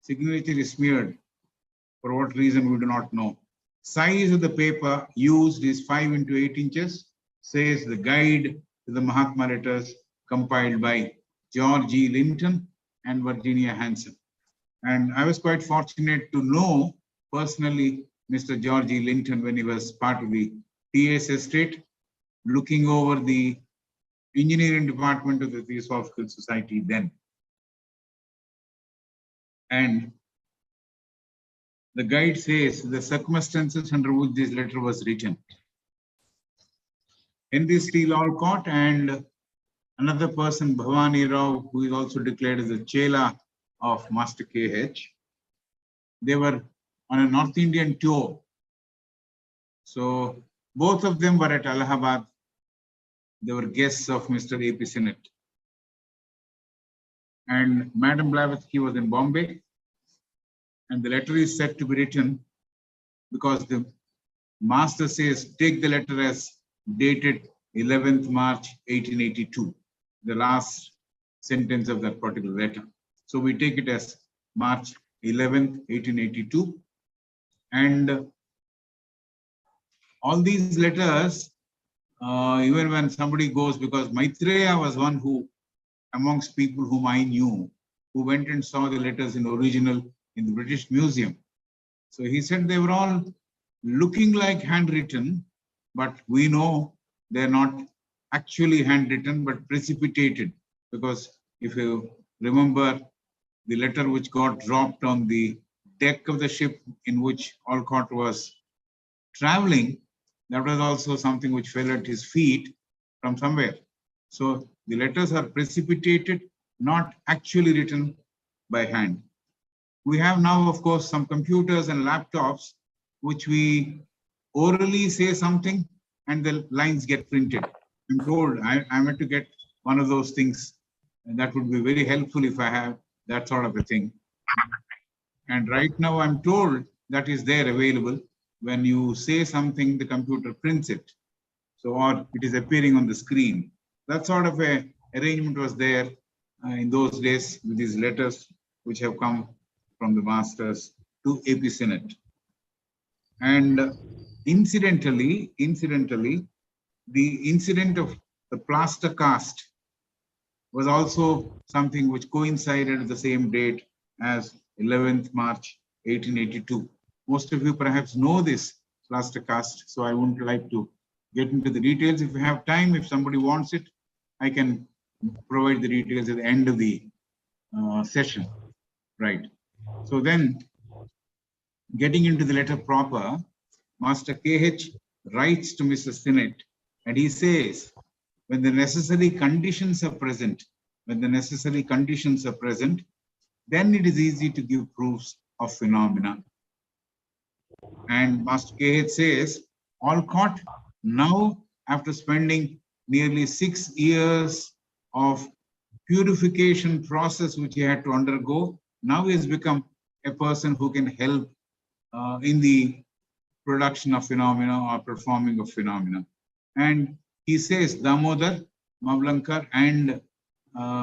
Signature is smeared. For what reason, we do not know. Size of the paper used is 5 into 8 inches, says the guide to the Mahatma letters compiled by George E. Linton and Virginia Hanson. And I was quite fortunate to know personally Mr. George E. Linton when he was part of the TS estate, looking over the engineering department of the Theosophical Society then. And the guide says the circumstances under which this letter was written. Henry Steele Alcott and another person, Bhavani Rao, who is also declared as the Chela of Master KH. They were on a North Indian tour. So both of them were at Allahabad. They were guests of Mr. A.P. Sinnett. And Madam Blavatsky was in Bombay. And the letter is said to be written because the master says, take the letter as dated 11th March 1882, the last sentence of that particular letter. So we take it as March 11th, 1882. And all these letters, even when somebody goes, because Maitreya was one who, amongst people whom I knew, who went and saw the letters in original in the British Museum. So he said they were all looking like handwritten, but we know they're not actually handwritten, but precipitated. Because if you remember the letter which got dropped on the deck of the ship in which Alcott was traveling, that was also something which fell at his feet from somewhere. So the letters are precipitated, not actually written by hand. We have now, of course, some computers and laptops, which we orally say something and the lines get printed. I'm told I'm going to get one of those things, and that would be very helpful if I have that sort of a thing. And right now I'm told that is there available. When you say something, the computer prints it. So, or it is appearing on the screen. That sort of a arrangement was there in those days with these letters which have come from the masters to A.P. Sinnett. And incidentally, the incident of the plaster cast was also something which coincided at the same date as 11th March 1882. Most of you perhaps know this plaster cast, so I wouldn't like to get into the details. If you have time, if somebody wants it, I can provide the details at the end of the session. Right. So then, getting into the letter proper, Master KH writes to Mr. Sinnett, and he says, when the necessary conditions are present, then it is easy to give proofs of phenomena. And Master KH says, Alcott, now after spending nearly 6 years of purification process which he had to undergo, now he has become a person who can help in the production of phenomena or performing of phenomena. And he says Damodar, Mavlankar and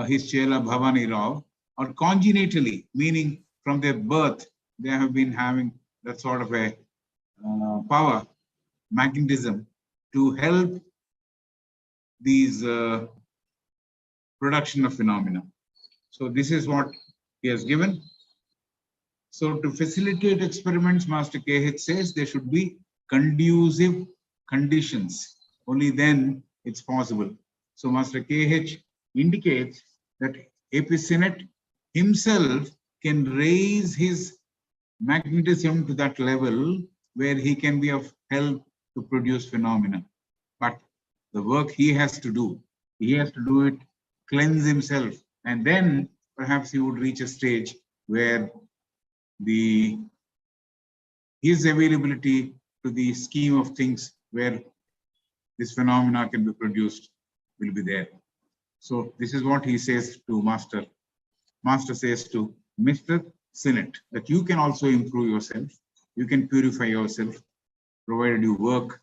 his Chela Bhavani Rao are congenitally, meaning from their birth, they have been having that sort of a power, magnetism, to help these production of phenomena. So this is what he has given. So to facilitate experiments, Master KH says there should be conducive conditions. Only then it's possible. So Master KH indicates that A.P. Sinnett himself can raise his magnetism to that level where he can be of help to produce phenomena. But the work he has to do it, cleanse himself, and then perhaps he would reach a stage where his availability to the scheme of things where this phenomena can be produced will be there. So this is what he says to Master. Master says to Mr. Sinnett that you can also improve yourself, you can purify yourself, provided you work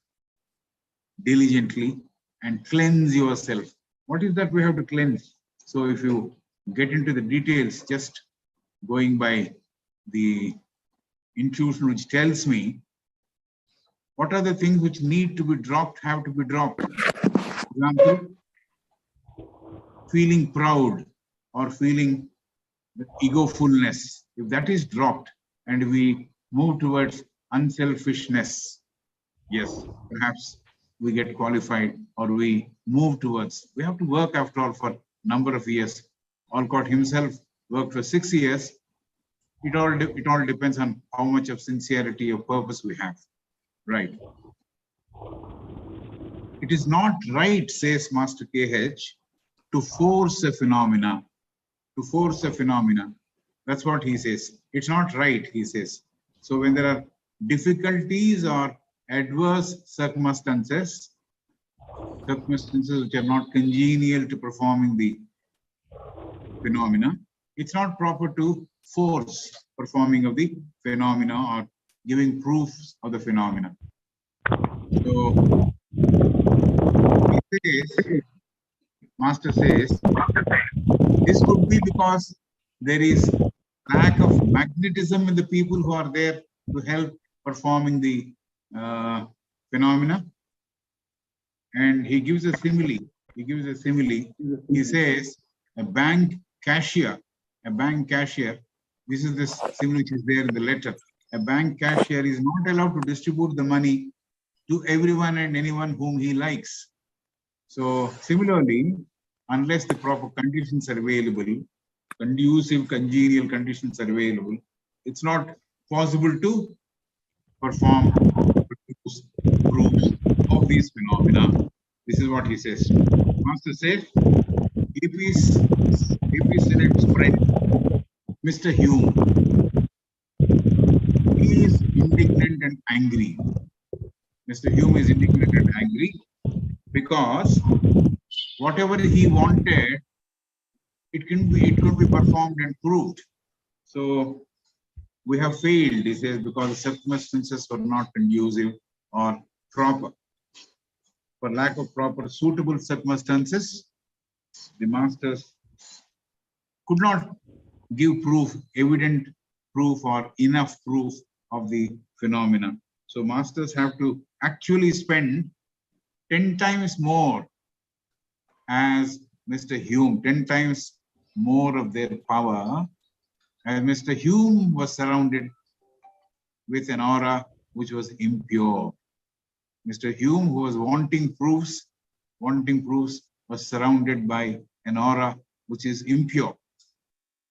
diligently and cleanse yourself. What is that we have to cleanse? So if you get into the details, just going by the intuition which tells me what are the things which need to be dropped, have to be dropped. For example, feeling proud or feeling egofulness, if that is dropped and we move towards unselfishness, yes, perhaps we get qualified or we move towards. We have to work after all for a number of years. Alcott himself worked for 6 years. It all depends on how much of sincerity or purpose we have. Right. It is not right, says Master KH, to force a phenomena. To force a phenomena. That's what he says. It's not right, he says. So when there are difficulties or adverse circumstances which are not congenial to performing the phenomena, it's not proper to force performing of the phenomena or giving proofs of the phenomena. So he says, Master says, this could be because there is lack of magnetism in the people who are there to help performing the phenomena. And he gives a simile. He says, a bank cashier, this is the simile which is there in the letter. A bank cashier is not allowed to distribute the money to everyone and anyone whom he likes. So similarly, unless the proper conditions are available, conducive, congenial conditions are available, it's not possible to perform proofs of these phenomena. This is what he says. Master says, AP's Senate's friend, Mr. Hume, he is indignant and angry. Mr. Hume is indignant and angry because whatever he wanted, it could be performed and proved. So we have failed, he says, because the circumstances were not conducive or proper. For lack of proper suitable circumstances, the masters could not give proof, evident proof or enough proof of the phenomena. So masters have to actually spend 10 times more as Mr. Hume, 10 times more of their power, as Mr. Hume was surrounded with an aura which was impure. Mr. Hume, who was wanting proofs, was surrounded by an aura which is impure.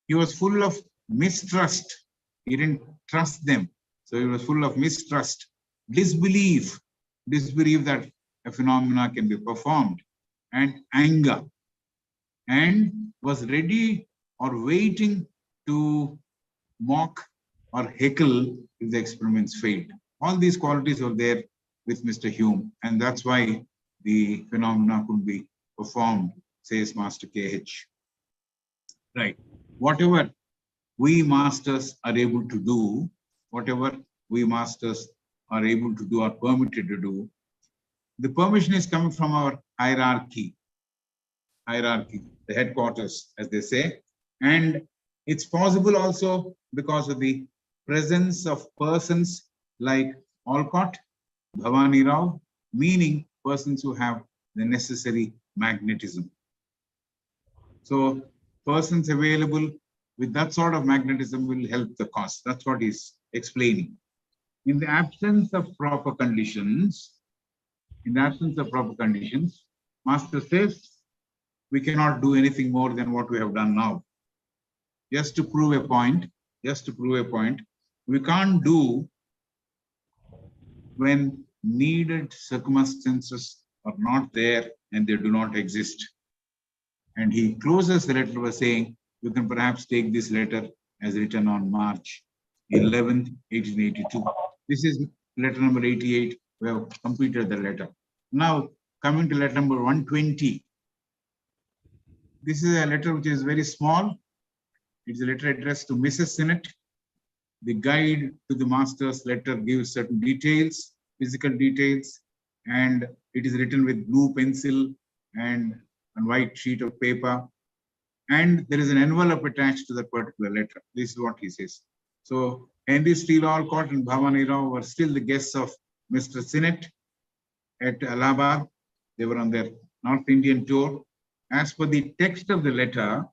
He was full of mistrust. He didn't trust them. So he was full of mistrust, disbelief that a phenomena can be performed, and anger, and was ready or waiting to mock or heckle if the experiments failed. All these qualities were there with Mr. Hume, and that's why the phenomena could be performed, says Master KH. Right. Whatever we masters are able to do, whatever we masters are able to do or permitted to do, the permission is coming from our hierarchy, the headquarters, as they say. And it's possible also because of the presence of persons like Alcott, Bhavani Rao, meaning persons who have the necessary magnetism. So persons available with that sort of magnetism will help the cause. That's what he's explaining. In the absence of proper conditions, Master says, we cannot do anything more than what we have done now. Just to prove a point, we can't do when needed circumstances are not there and they do not exist. And he closes the letter by saying, you can perhaps take this letter as written on March 11th, 1882. This is letter number 88. We have completed the letter. Now, coming to letter number 120. This is a letter which is very small. It's a letter addressed to Mrs. Sinnett. The guide to the master's letter gives certain details, physical details, and it is written with blue pencil and on white sheet of paper. and there is an envelope attached to that particular letter. This is what he says. So Henry Steele Alcott and Bhavani Rao were still the guests of Mr. Sinnett at Allahabad. They were on their North Indian tour. As per the text of the letter,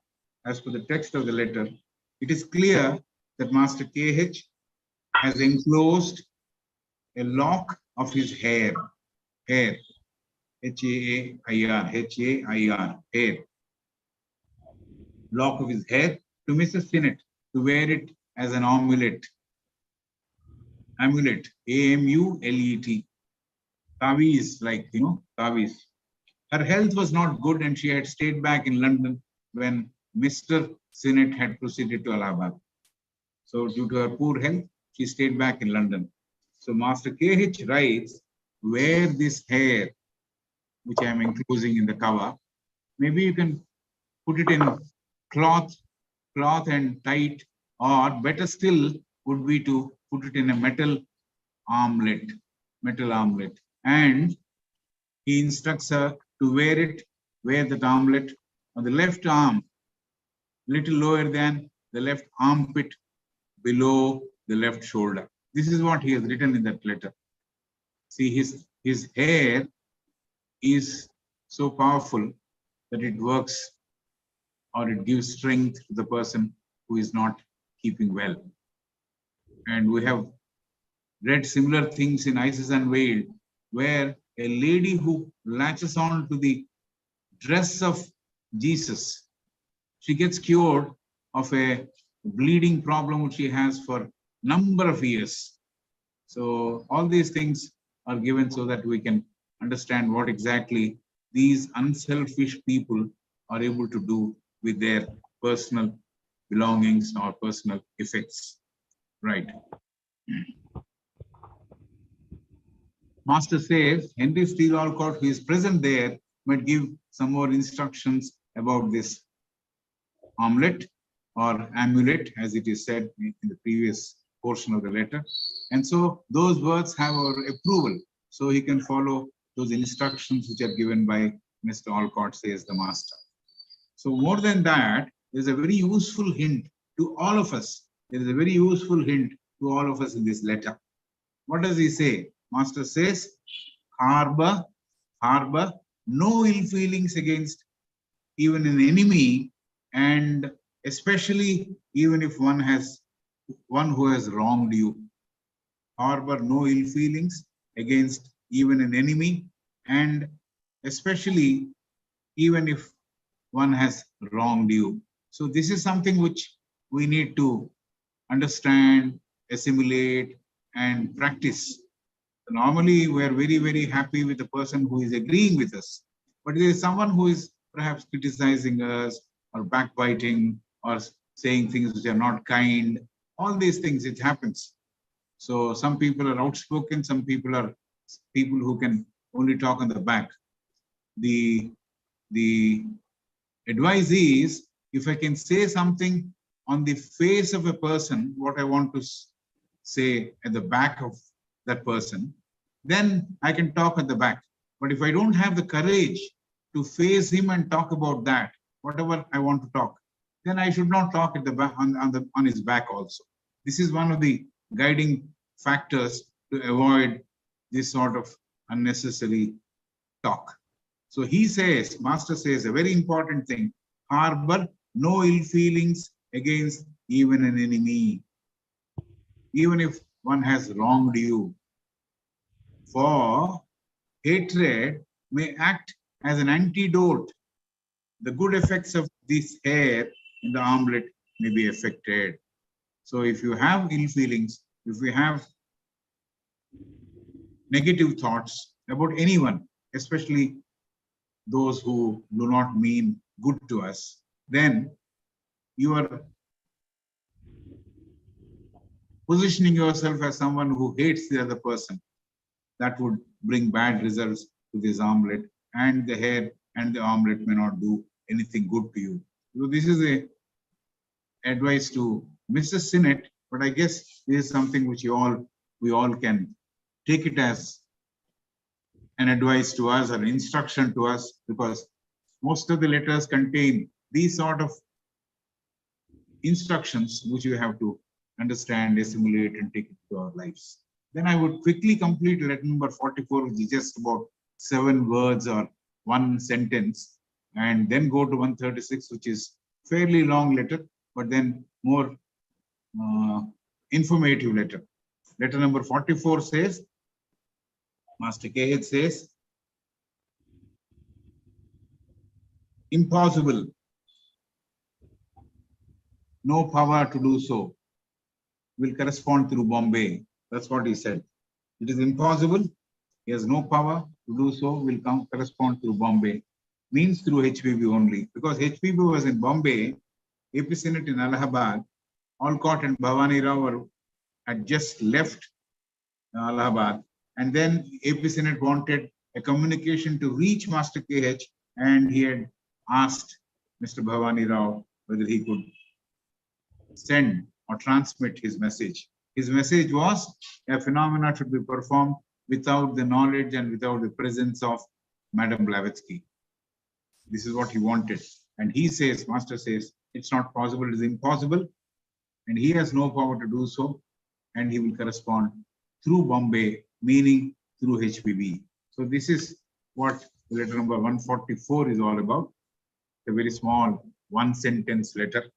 it is clear that Master KH has enclosed a lock of his hair, H-A-I-R, hair, lock of his hair to Mr. Sinnett to wear it as an amulet, A-M-U-L-E-T, taviz, like, taviz. Her health was not good and she had stayed back in London when Mr. Sinnett had proceeded to Allahabad. So due to her poor health, she stayed back in London. So Master KH writes, wear this hair, which I am enclosing in the cover. Maybe you can put it in cloth and tie it, or better still would be to put it in a metal armlet. And he instructs her to wear that armlet on the left arm, little lower than the left armpit, below the left shoulder. This is what he has written in that letter. See, his hair is so powerful that it works, or it gives strength to the person who is not keeping well. And we have read similar things in Isis Unveiled, where a lady who latches on to the dress of Jesus, she gets cured of a bleeding problem which she has for a number of years. So all these things are given so that we can understand what exactly these unselfish people are able to do with their personal belongings or personal effects. Right. Master says Henry Steele Alcott, who is present there, might give some more instructions about this armlet or amulet, as it is said in the previous portion of the letter. And so those words have our approval. So he can follow those instructions which are given by Mr. Alcott, says the master. So more than that, there's a very useful hint to all of us. There is a very useful hint to all of us in this letter. What does he say? Master says, harbor no ill feelings against even an enemy, and especially even if one who has wronged you. Harbor no ill feelings against even an enemy, and especially even if one has wronged you. So this is something which we need to understand, assimilate, and practice. Normally, we are very, very happy with the person who is agreeing with us. But there is someone who is perhaps criticizing us or backbiting or saying things which are not kind. All these things, it happens. So some people are outspoken, some people are people who can only talk on the back. The advice is, if I can say something on the face of a person, what I want to say at the back of that person, then I can talk at the back. But if I don't have the courage to face him and talk about that, whatever I want to talk, then I should not talk at the back on his back also. This is one of the guiding factors to avoid this sort of unnecessary talk. So he says, Master says, a very important thing: harbor no ill feelings against even an enemy, even if one has wronged you. For hatred may act as an antidote. The good effects of this hair in the armlet may be affected. So if you have ill feelings, if you have negative thoughts about anyone, especially those who do not mean good to us, then you are positioning yourself as someone who hates the other person. That would bring bad results to this armlet, and the hair and the armlet may not do anything good to you. So this is a advice to Mr. Sinnett, but I guess this is something which we all can take it as an advice to us or an instruction to us, because most of the letters contain these sort of instructions which you have to understand, assimilate, and take it to our lives. Then I would quickly complete letter number 44, which is just about 7 words or 1 sentence, and then go to 136, which is fairly long letter, but then more informative letter. Letter number 44 says, Master KH says, impossible, no power to do so, will correspond through Bombay. That's what he said. It is impossible, he has no power to do so, will correspond through Bombay. Means through HPB only, because HPB was in Bombay, AP Senate in Allahabad, Olcott and Bhavani Rao had just left Allahabad, and then AP Senate wanted a communication to reach Master KH, and he had asked Mr. Bhavani Rao whether he could send or transmit his message. His message was a phenomena should be performed without the knowledge and without the presence of Madam Blavatsky. This is what he wanted. And he says, Master says, it's not possible, it is impossible, and he has no power to do so, and he will correspond through Bombay, meaning through HPB. So this is what letter number 144 is all about. A very small 1-sentence letter.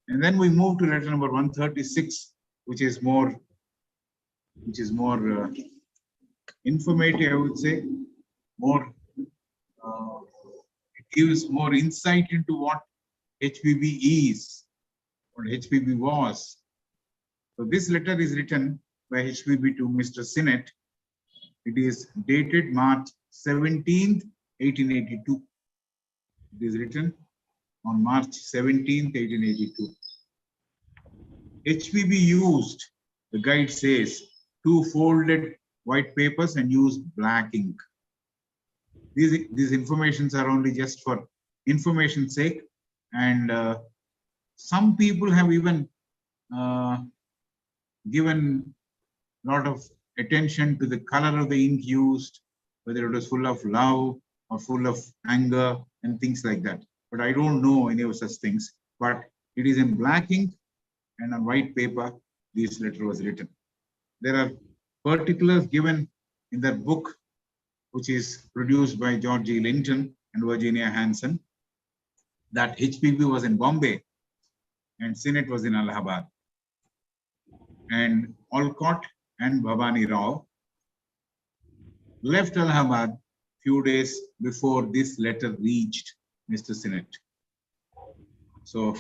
And then we move to letter number 136, which is more informative, I would say, more it gives more insight into what HPB is, what HPB was. So this letter is written by HPB to Mr. Sinnett. It is dated March 17th, 1882. It is written on March 17th, 1882. HPB used, the guide says, 2 folded white papers and used black ink. These informations are only just for information's sake, and some people have even given a lot of attention to the color of the ink used, whether it was full of love or full of anger and things like that. But I don't know any of such things. But it is in black ink and on white paper this letter was written. There are particulars given in that book, which is produced by George E. Linton and Virginia Hanson, that HPB was in Bombay and Sinnett was in Allahabad. And Olcott and Bhavani Rao left Allahabad few days before this letter reached Mr. Sinnett. So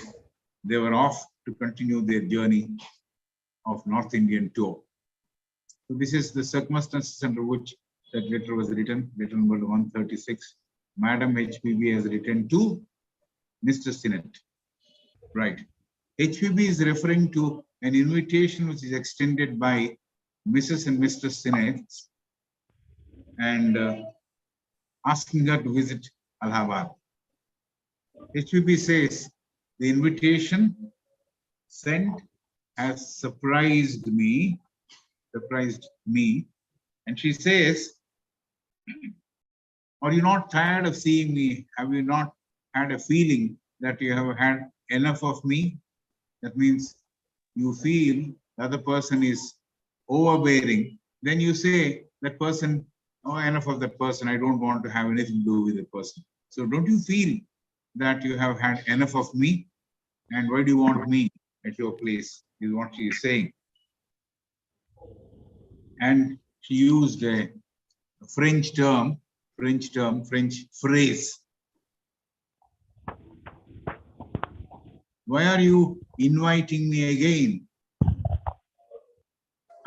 they were off to continue their journey of North Indian tour. So this is the circumstances under which that letter was written, letter number 136. Madam HPB has written to Mr. Sinnett. Right. HPB is referring to an invitation which is extended by Mrs. and Mr. Sinnett and asking her to visit Allahabad. HPB says, the invitation sent has surprised me, and she says, are you not tired of seeing me? Have you not had a feeling that you have had enough of me? That means you feel the other person is overbearing. Then you say that person, oh, enough of that person. I don't want to have anything to do with the person. So don't you feel that you have had enough of me? And why do you want me at your place? Is what she is saying. And she used a French phrase. Why are you inviting me again?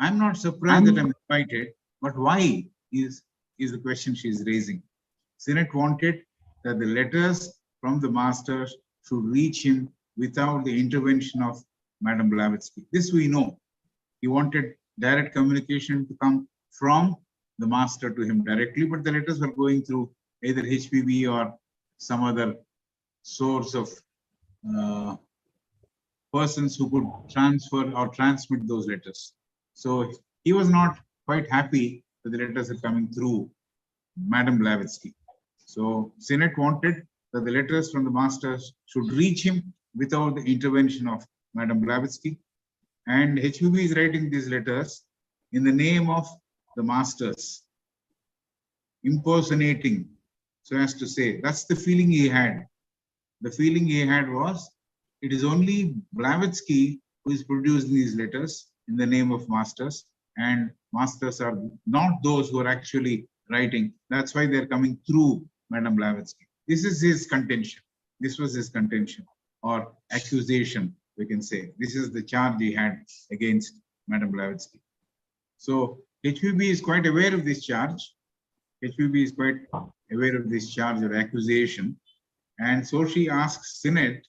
I'm not surprised that I'm invited, but why is the question she is raising. Sinnett wanted that the letters from the master should reach him without the intervention of Madam Blavatsky. This we know. He wanted direct communication to come from the master to him directly, but the letters were going through either HPB or some other source of persons who could transfer or transmit those letters. So he was not quite happy that the letters are coming through Madam Blavatsky. So Sinnett wanted that the letters from the masters should reach him without the intervention of Madam Blavatsky. And HVB is writing these letters in the name of the masters, impersonating, so as to say. That's the feeling he had. The feeling he had was, it is only Blavatsky who is producing these letters in the name of masters, and masters are not those who are actually writing. That's why they're coming through Madam Blavatsky. This is his contention. This was his contention or accusation, we can say. This is the charge he had against Madam Blavatsky. So HVB is quite aware of this charge. HVB is quite aware of this charge or accusation. And so she asks Synod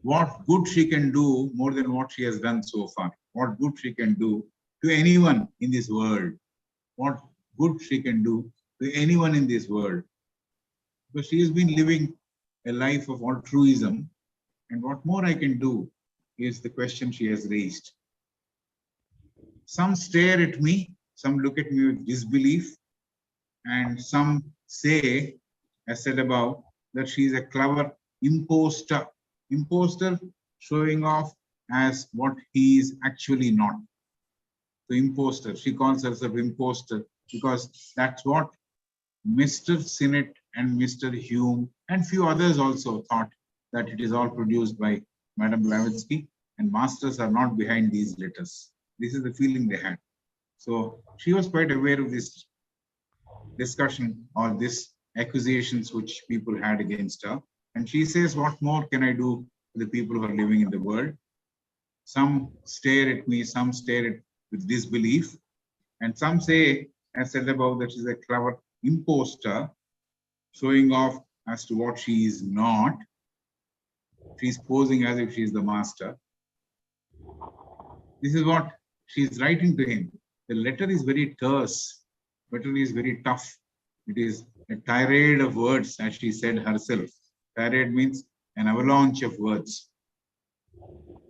what good she can do more than what she has done so far. What good she can do to anyone in this world. What good she can do to anyone in this world. Because she has been living a life of altruism. And what more I can do is the question she has raised. Some stare at me, some look at me with disbelief, and some say, as said above, that she is a clever imposter. Imposter showing off as what he is actually not. The imposter, she calls herself imposter because that's what Mr. Sinnett and Mr. Hume and few others also thought, that it is all produced by Madam Blavatsky and masters are not behind these letters. This is the feeling they had. So she was quite aware of this discussion or this accusations which people had against her. And she says, what more can I do to the people who are living in the world? Some stare at me, some stare at with disbelief, and some say, as said above, that she's a clever imposter, showing off as to what she is not. She's posing as if she is the master. This is what she's writing to him. The letter is very terse. The letter is very tough. It is a tirade of words, as she said herself. Tirade means an avalanche of words.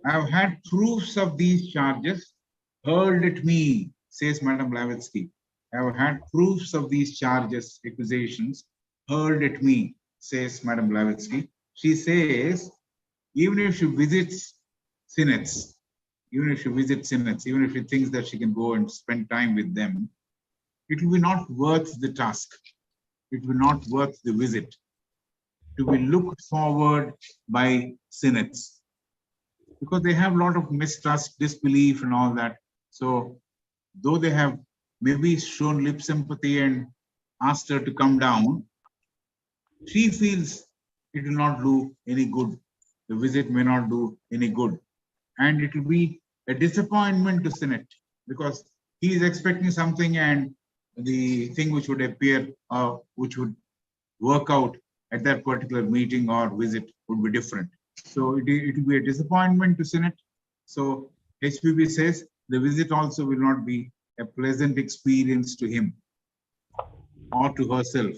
I have had proofs of these charges hurled at me, says Madam Blavatsky. I have had proofs of these charges, accusations, hurled at me, says Madam Blavatsky. She says, even if she visits synods, even if she thinks that she can go and spend time with them, it will be not worth the task. It will not worth the visit to be looked forward by synods, because they have a lot of mistrust, disbelief and all that. So though they have maybe shown lip sympathy and asked her to come down, she feels it will not do any good. The visit may not do any good. And it will be a disappointment to Synod, because he is expecting something and the thing which would appear which would work out at that particular meeting or visit would be different. So it will be a disappointment to Synod. So HPB says the visit also will not be a pleasant experience to him or to herself.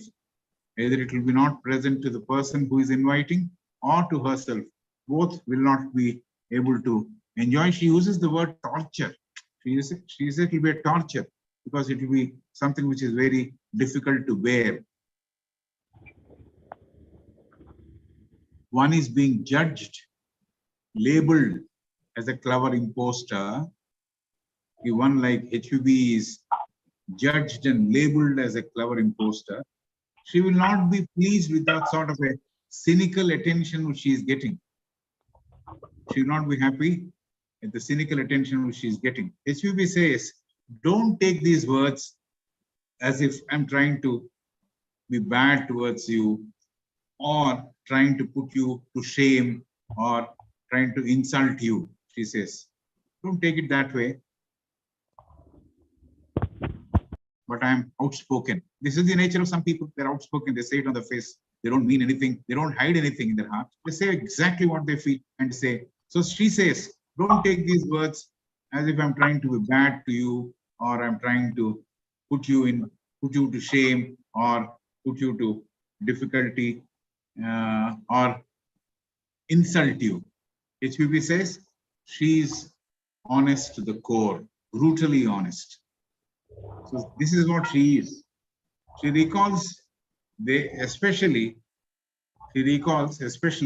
Either it will be not pleasant to the person who is inviting or to herself. Both will not be able to enjoy. She uses the word torture. She said it will be a torture because it will be something which is very difficult to bear. One is being judged, labeled as a clever imposter. If one like HUB is judged and labeled as a clever imposter, she will not be pleased with that sort of a cynical attention which she is getting. She will not be happy at the cynical attention which she is getting. HUB says, don't take these words as if I'm trying to be bad towards you or trying to put you to shame or trying to insult you, she says. Don't take it that way. But I'm outspoken. This is the nature of some people. They're outspoken. They say it on the face. They don't mean anything. They don't hide anything in their heart. They say exactly what they feel and say. So she says, don't take these words as if I'm trying to be bad to you or I'm trying to put you to shame or put you to difficulty or insult you. HPP says she's honest to the core, brutally honest. So this is what she is. She recalls especially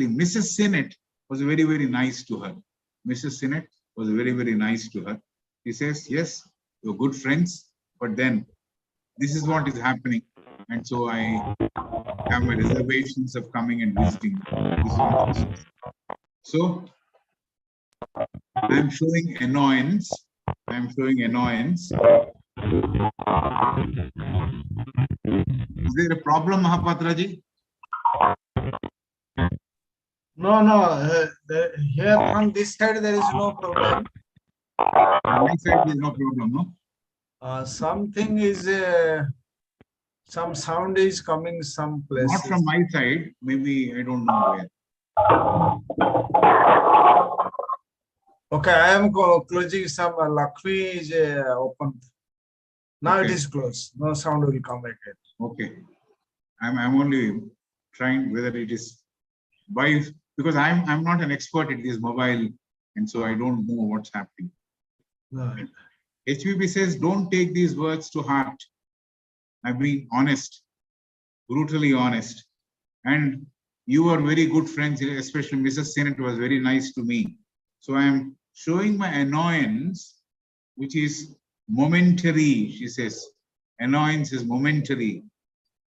Mrs. Sinnett was very, very nice to her. Mrs. Sinnett was very, very nice to her. He says, yes, you're good friends, but then this is what is happening. And so I have my reservations of coming and visiting. This is what he says. So I'm showing annoyance. I'm showing annoyance. Is there a problem, Mahapatra ji? No, no. Here on this side there is no problem. On my side there is no problem, no? Something is some sound is coming some places. Not from my side. Maybe I don't know where. Okay, I am closing some. Lakshmi is open. Now Okay. it is closed. No sound will come again. Okay. I'm only trying whether it is by, because I'm not an expert at this mobile, and so I don't know what's happening. Right. HPP says, don't take these words to heart. I've been honest, brutally honest. And you are very good friends, especially Mrs. Sinnett was very nice to me. So I'm showing my annoyance, which is momentary, she says. Annoyance is momentary.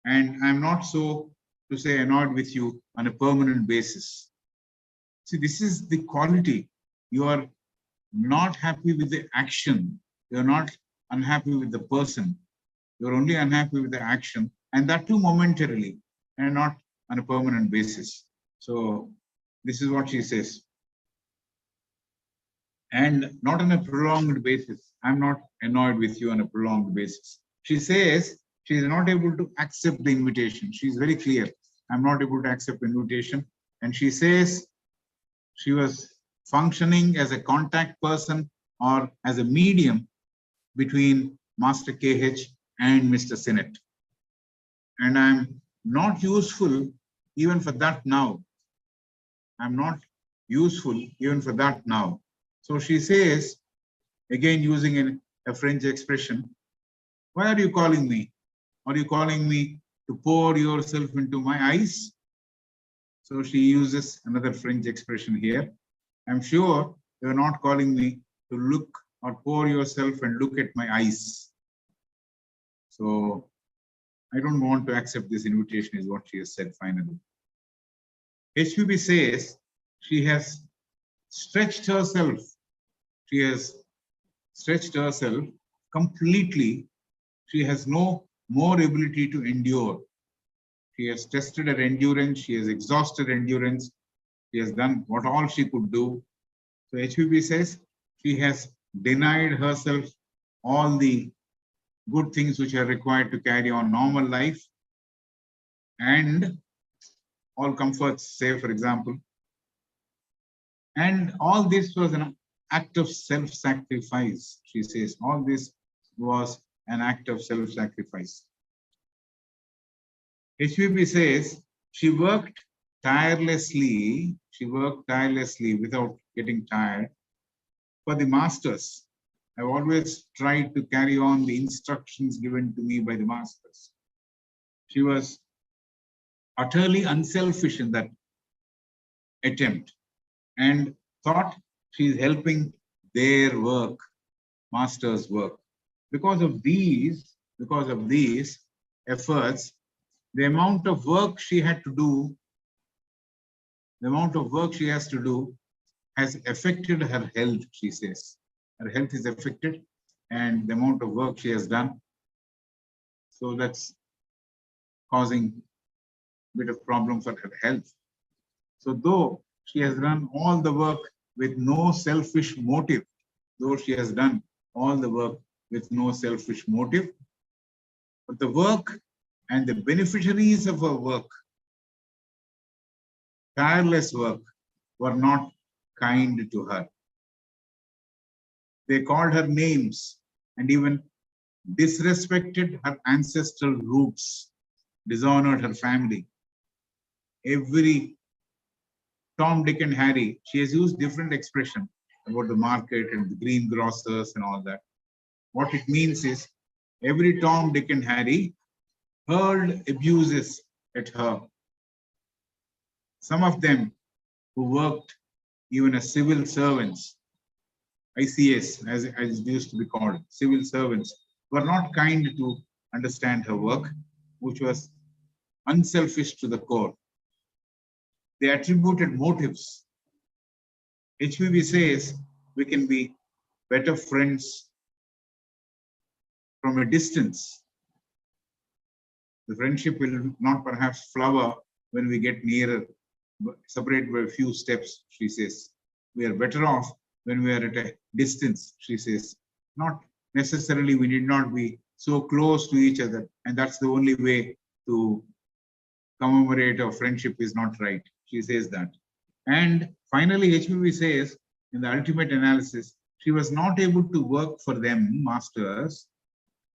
And I'm not so, to say, annoyed with you on a permanent basis. See, this is the quality. You are not happy with the action. You're not unhappy with the person. You're only unhappy with the action, and that too momentarily, and not on a permanent basis. So this is what she says. And not on a prolonged basis. I'm not annoyed with you on a prolonged basis. She says she is not able to accept the invitation. She's very clear. I'm not able to accept the invitation. And she says she was functioning as a contact person or as a medium between Master KH and Mr. Sinnett. And I'm not useful even for that now. I'm not useful even for that now. So she says, again using a French expression, why are you calling me? Are you calling me to pour yourself into my eyes? So she uses another French expression here. I'm sure you're not calling me to look or pour yourself and look at my eyes. So I don't want to accept this invitation, is what she has said finally. HPB says she has stretched herself. She has stretched herself completely. She has no more ability to endure. She has tested her endurance. She has exhausted endurance. She has done what all she could do. So HPB says she has denied herself all the good things which are required to carry on normal life and all comforts, say for example. And all this was an act of self-sacrifice, she says. All this was an act of self-sacrifice. HPB says she worked tirelessly without getting tired for the masters. I've always tried to carry on the instructions given to me by the masters. She was utterly unselfish in that attempt and thought she's helping their work, masters' work. Because of these efforts, the amount of work she had to do, has affected her health, she says. Her health is affected and the amount of work she has done. So that's causing a bit of problem for her health. So though she has done all the work with no selfish motive, but the work and the beneficiaries of her work, tireless work, were not kind to her. They called her names and even disrespected her ancestral roots, dishonored her family. Every Tom, Dick, and Harry, she has used different expression about the market and the greengrocers and all that. What it means is every Tom, Dick, and Harry hurled abuses at her. Some of them who worked even as civil servants, ICS, as it used to be called, civil servants, were not kind to understand her work, which was unselfish to the core. They attributed motives. HPV says we can be better friends from a distance. The friendship will not perhaps flower when we get nearer, but separated by a few steps, she says. We are better off when we are at a distance, she says. Not necessarily, we need not be so close to each other, and that's the only way to commemorate our friendship is not right. She says that. And finally, HPV says, in the ultimate analysis, she was not able to work for them, masters,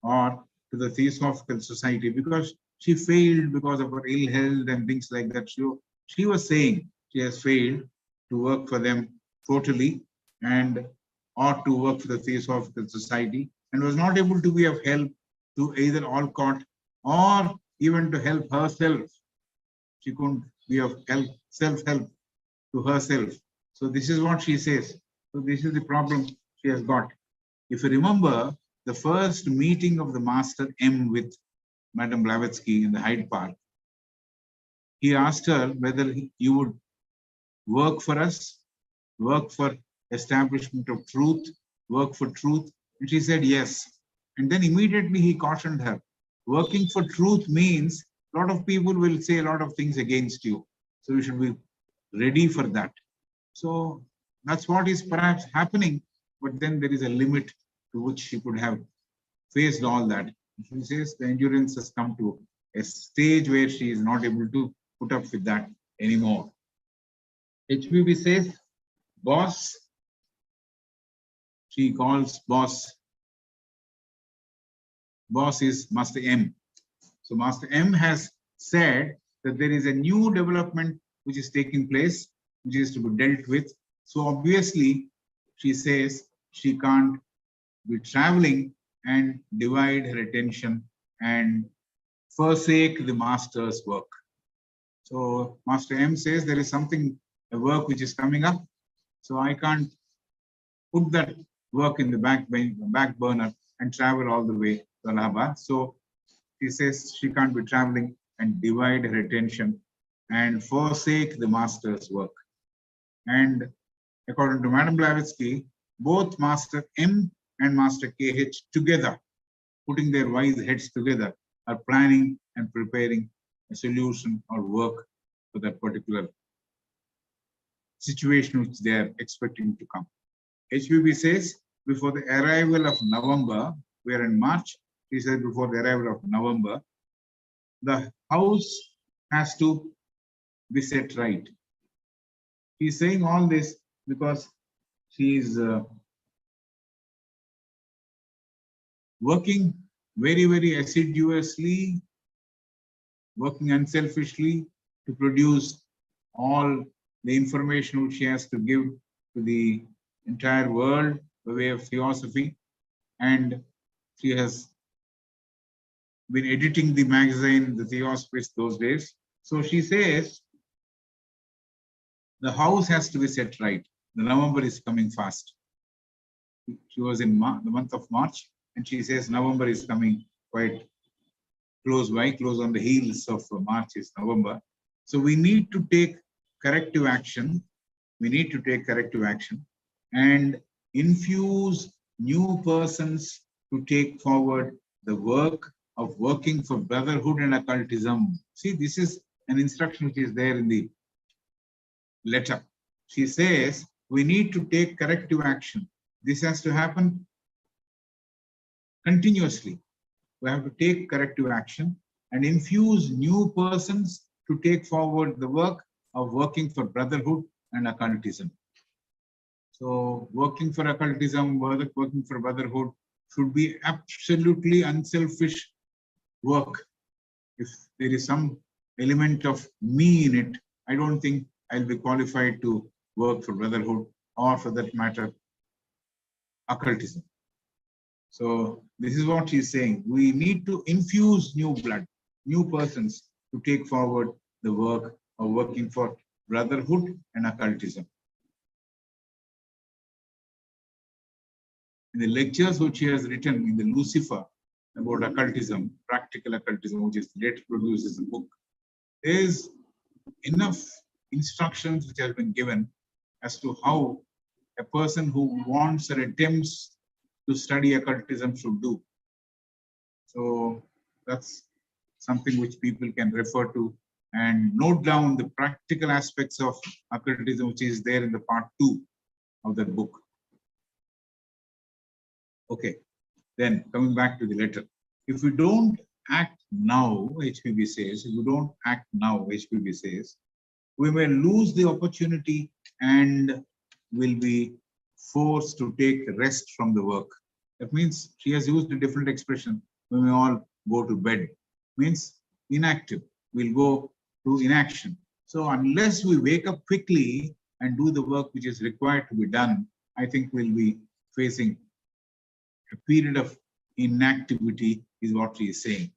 or to the Theosophical Society because she failed because of her ill health and things like that. She was saying she has failed to work for them totally and or to work for the Theosophical Society, and was not able to be of help to either Alcott or even to help herself. She couldn't be of help, self-help to herself. So this is what she says. So this is the problem she has got. If you remember the first meeting of the Master M with Madame Blavatsky in the Hyde Park, he asked her whether you would work for us, work for establishment of truth, work for truth. And she said yes. And then immediately he cautioned her. Working for truth means a lot of people will say a lot of things against you. So you should be ready for that. So that's what is perhaps happening. But then there is a limit to which she could have faced all that. She says the endurance has come to a stage where she is not able to put up with that anymore. HPV says, boss, she calls boss is Master M. So Master M has said that there is a new development which is taking place, which is to be dealt with. So obviously, she says she can't be traveling and divide her attention and forsake the master's work. So Master M says there is something, a work which is coming up. So I can't put that work in the back burner and travel all the way to Allahabad. So she says she can't be traveling and divide her attention and forsake the master's work. And according to Madame Blavatsky, both Master M and Master KH together, putting their wise heads together, are planning and preparing a solution or work for that particular situation which they are expecting to come. HPB says, before the arrival of November, we are in March, she said before the arrival of November, the house has to be set right. She's saying all this because she is working very, very assiduously, working unselfishly to produce all the information which she has to give to the entire world by way of theosophy. And she has been editing the magazine, the Theosophist, those days. So she says, the house has to be set right. The November is coming fast. She was in the month of March, and she says November is coming quite close by, close on the heels of March is November. So we need to take corrective action. We need to take corrective action and infuse new persons to take forward the work of working for brotherhood and occultism. See, this is an instruction which is there in the letter. She says, we need to take corrective action. This has to happen continuously. We have to take corrective action and infuse new persons to take forward the work of working for brotherhood and occultism. So working for occultism, working for brotherhood should be absolutely unselfish work. If there is some element of me in it, I don't think I'll be qualified to work for brotherhood or, for that matter, occultism. So this is what she's saying. We need to infuse new blood, new persons to take forward the work of working for brotherhood and occultism. in the lectures which she has written in the Lucifer about occultism, practical occultism, which is later produced as a book, there is enough instructions which have been given as to how a person who wants or attempts to study occultism should do. So that's something which people can refer to and note down the practical aspects of occultism, which is there in the part 2 of that book. Okay, then coming back to the letter. If we don't act now, HPB says, if we don't act now, HPB says, we may lose the opportunity and will be forced to take rest from the work. That means she has used a different expression. We may all go to bed. Means inactive. We'll go to inaction. So unless we wake up quickly and do the work which is required to be done, I think we'll be facing a period of inactivity, is what she is saying.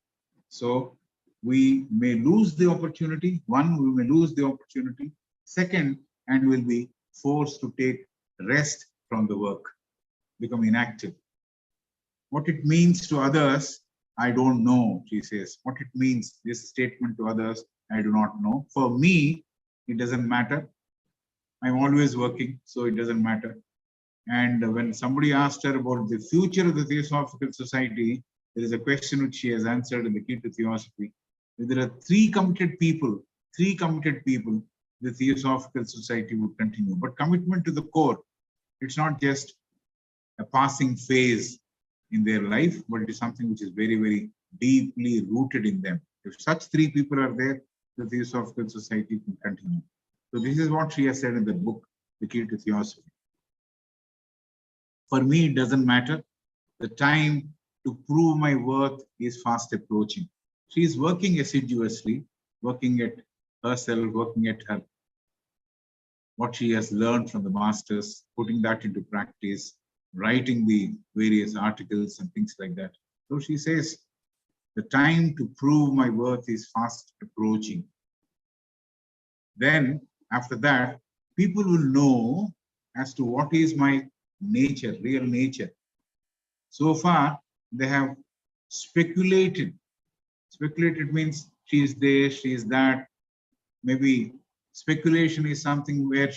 So we may lose the opportunity. One, we may lose the opportunity. Second, and will be forced to take rest from the work, become inactive. What it means to others, I don't know, she says. What it means, this statement to others, I do not know. For me, it doesn't matter. I'm always working, so it doesn't matter. And when somebody asked her about the future of the Theosophical Society, there is a question which she has answered in the Key to Theosophy. If there are three committed people, the Theosophical Society would continue. But commitment to the core, it's not just a passing phase in their life, but it is something which is very, very deeply rooted in them. If such three people are there, the Theosophical Society can continue. So this is what she has said in the book, The Key to Theosophy. For me, it doesn't matter. The time to prove my worth is fast approaching. She is working assiduously, working at herself, working at her, what she has learned from the masters, putting that into practice, writing the various articles and things like that. So she says, the time to prove my worth is fast approaching. Then after that, people will know as to what is my nature, real nature. So far, they have speculated. Speculated means she is this, she is that. Maybe speculation is something where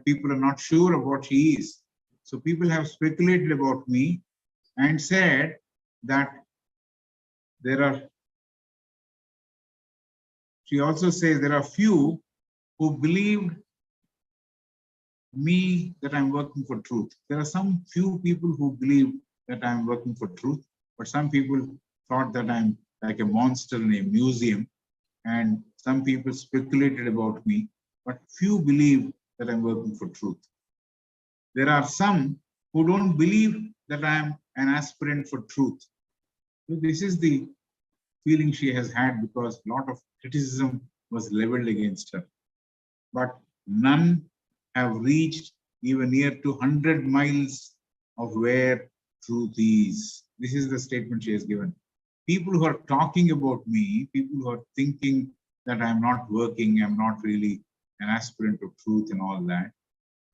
people are not sure of what she is. So people have speculated about me and said that there are, she also says there are few who believed me that I'm working for truth. There are some few people who believe that I'm working for truth, but some people thought that I'm like a monster in a museum, and some people speculated about me, but few believe that I'm working for truth. There are some who don't believe that I'm an aspirant for truth. So this is the feeling she has had because a lot of criticism was leveled against her. But none have reached even near to 100 miles of where truth is. This is the statement she has given. People who are talking about me, people who are thinking that I'm not working, I'm not really an aspirant of truth and all that,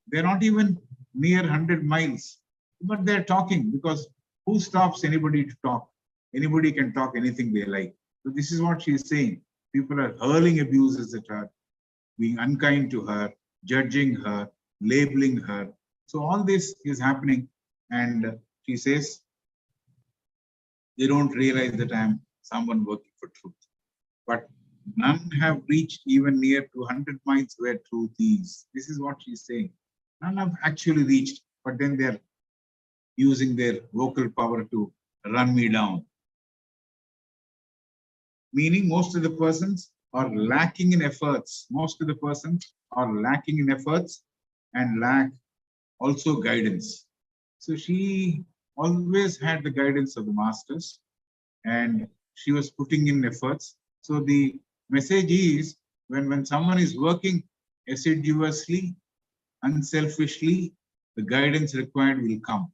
they're not even near 100 miles, but they're talking because who stops anybody to talk? Anybody can talk anything they like. So this is what she's saying. People are hurling abuses at her, being unkind to her, judging her, labeling her. So all this is happening, and she says, they don't realize that I am someone working for truth. But none have reached even near to 100 miles where truth is. This is what she's saying. None have actually reached, but then they're using their vocal power to run me down. Meaning most of the persons are lacking in efforts. Most of the persons are lacking in efforts and lack also guidance. So she always had the guidance of the masters and she was putting in efforts. So the message is when someone is working assiduously, unselfishly, the guidance required will come.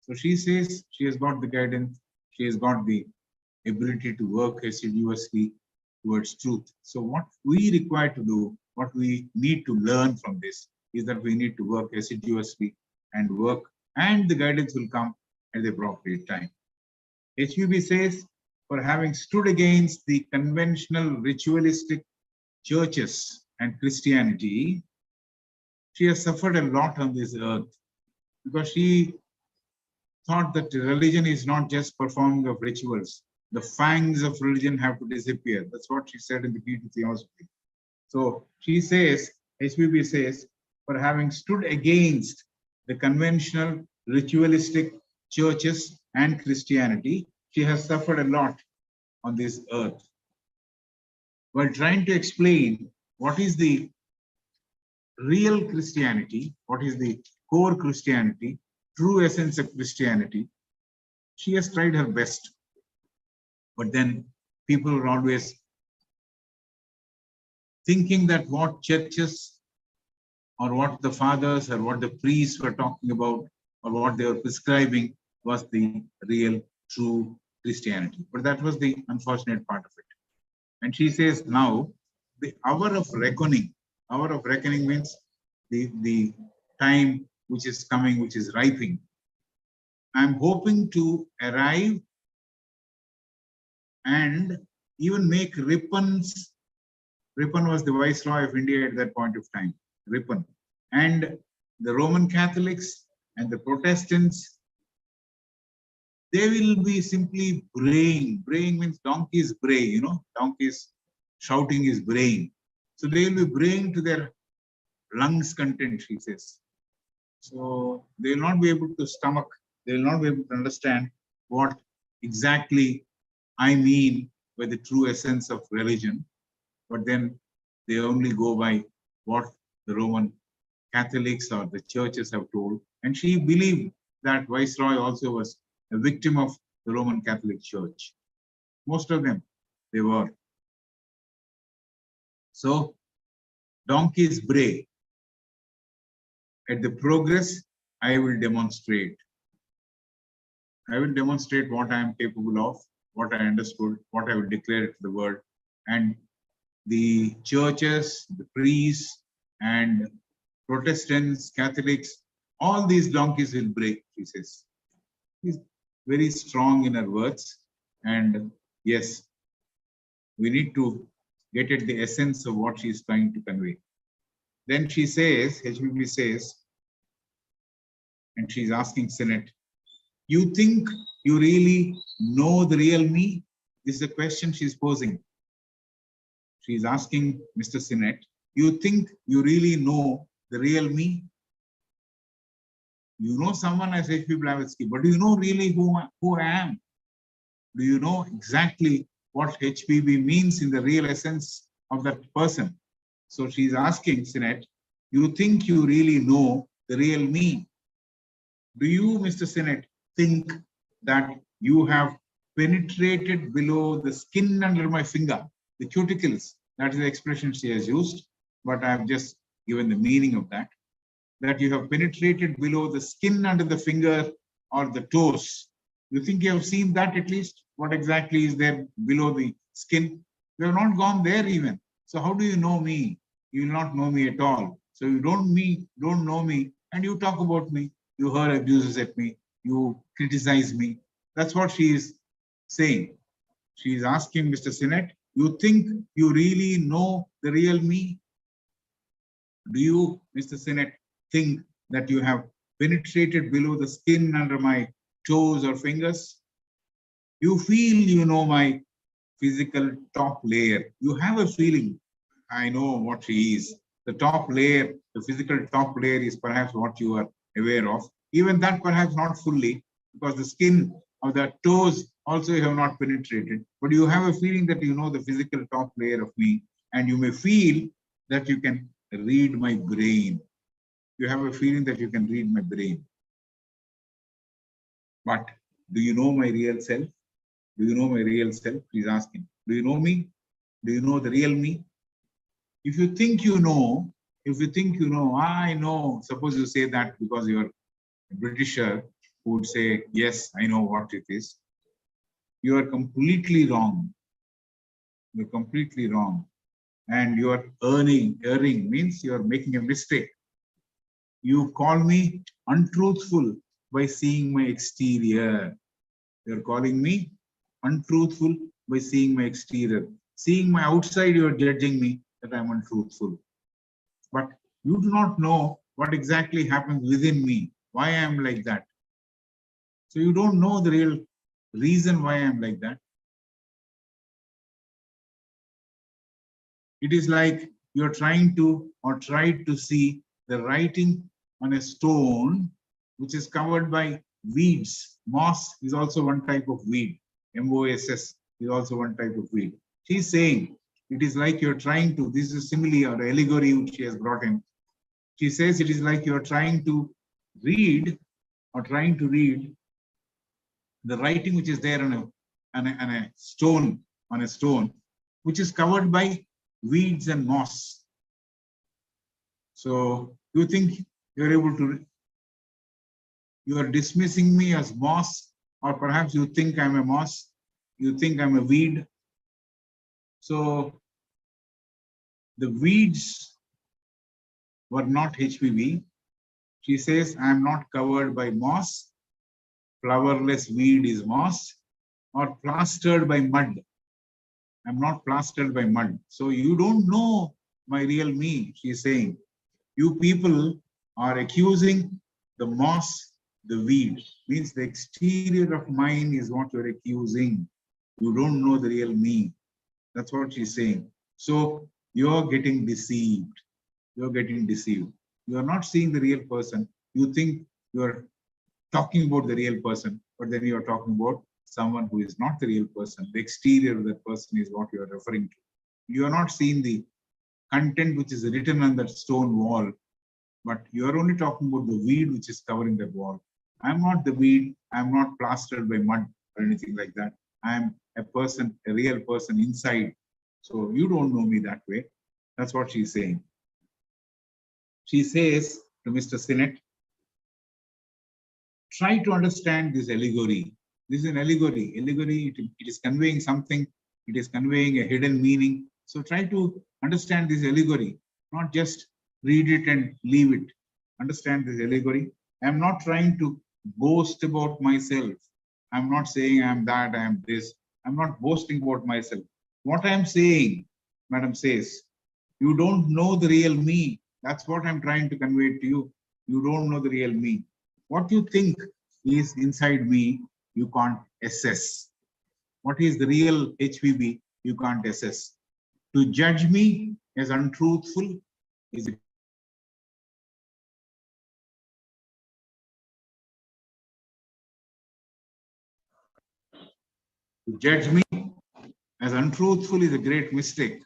So she says she has got the guidance, she has got the ability to work assiduously towards truth. So what we require to do, what we need to learn from this is that we need to work assiduously and work and the guidance will come at the appropriate time. HPB says, for having stood against the conventional ritualistic churches and Christianity, she has suffered a lot on this earth because she thought that religion is not just performing of rituals. The fangs of religion have to disappear. That's what she said in the key to theosophy. So she says, HPB says, for having stood against the conventional ritualistic churches and Christianity, she has suffered a lot on this earth. While trying to explain what is the real Christianity, what is the core Christianity, true essence of Christianity, she has tried her best. But then people are always thinking that what churches or what the fathers or what the priests were talking about or what they were prescribing was the real, true Christianity. But that was the unfortunate part of it. And she says now, the hour of reckoning means the time which is coming, which is ripening. I'm hoping to arrive and even make Ripon's. Ripon was the Viceroy of India at that point of time, Ripon. And the Roman Catholics and the Protestants, they will be simply braying. Braying means donkeys bray, you know, donkeys shouting is braying. So they will be braying to their lungs content, she says. So they will not be able to stomach, they will not be able to understand what exactly I mean by the true essence of religion. But then they only go by what the Roman Catholics or the churches have told. And she believed that Viceroy also was a victim of the Roman Catholic Church. Most of them, they were. So, donkeys bray. At the progress, I will demonstrate. I will demonstrate what I am capable of, what I understood, what I will declare to the world. And the churches, the priests, and Protestants, Catholics, all these donkeys will break, she says. She's very strong in her words. And yes, we need to get at the essence of what she is trying to convey. Then she says, HPB says, and she's asking Senate, you think you really know the real me? This is a question she's posing. She's asking Mr. Sinet, you think you really know the real me? You know someone as H.P. Blavatsky, but do you know really who I am? Do you know exactly what HPB means in the real essence of that person? So she's asking Sinet, you think you really know the real me? Do you, Mr. Sinet, think that you have penetrated below the skin under my finger? The cuticles, that is the expression she has used, but I have just given the meaning of that. That you have penetrated below the skin under the finger or the toes. You think you have seen that at least? What exactly is there below the skin? You have not gone there even. So how do you know me? You will not know me at all. So you don't know me, and you talk about me. You hurl abuses at me. You criticize me. That's what she is saying. She is asking Mr. Sinet, you think you really know the real me? Do you, Mr. Sinet, think that you have penetrated below the skin under my toes or fingers? You feel you know my physical top layer. You have a feeling, I know what she is. The top layer, the physical top layer is perhaps what you are aware of. Even that perhaps not fully, because the skin of the toes also you have not penetrated. But you have a feeling that you know the physical top layer of me, and you may feel that you can read my brain. You have a feeling that you can read my brain. But do you know my real self? Do you know my real self? He's asking. Do you know me? Do you know the real me? If you think you know, I know, suppose you say that because you're a Britisher who would say, yes, I know what it is. You are completely wrong. You're completely wrong. And you are erring means you are making a mistake. You call me untruthful. by seeing my exterior. You're calling me untruthful by seeing my exterior. Seeing my outside, you're judging me that I'm untruthful. But you do not know what exactly happens within me, why I'm like that. So you don't know the real reason why I'm like that. It is like you're trying to or tried to see the writing on a stone which is covered by weeds. Moss is also one type of weed. MOSS is also one type of weed. She's saying it is like you're trying to, this is a simile or allegory which she has brought in. She says it is like you're trying to read the writing which is there on a stone, which is covered by weeds and moss. So you think you're able to, you are dismissing me as moss, or perhaps you think I'm a moss, you think I'm a weed. So the weeds were not HPV. She says, I'm not covered by moss, flowerless weed is moss, or plastered by mud. I'm not plastered by mud. So you don't know my real me, she is saying. You people are accusing the moss, the weed. Means the exterior of mine is what you're accusing. You don't know the real me. That's what she's saying. So you're getting deceived. You're getting deceived. You're not seeing the real person. You think you're talking about the real person, but then you're talking about someone who is not the real person. The exterior of that person is what you're referring to. You are not seeing the content which is written on that stone wall, but you're only talking about the weed which is covering that wall. I'm not the weed. I'm not plastered by mud or anything like that. I'm a person, a real person inside. So you don't know me that way. That's what she's saying. She says to Mr. Sinnett, try to understand this allegory. This is an allegory. Allegory, it is conveying something. It is conveying a hidden meaning. So try to understand this allegory, not just read it and leave it. Understand this allegory. I'm not trying to boast about myself. I'm not saying I'm that, I'm this. I'm not boasting about myself. What I'm saying, Madam says, you don't know the real me. That's what I'm trying to convey to you. You don't know the real me. What you think is inside me, you can't assess. What is the real HVB, you can't assess. To judge me as untruthful is a to judge me as untruthful is a great mistake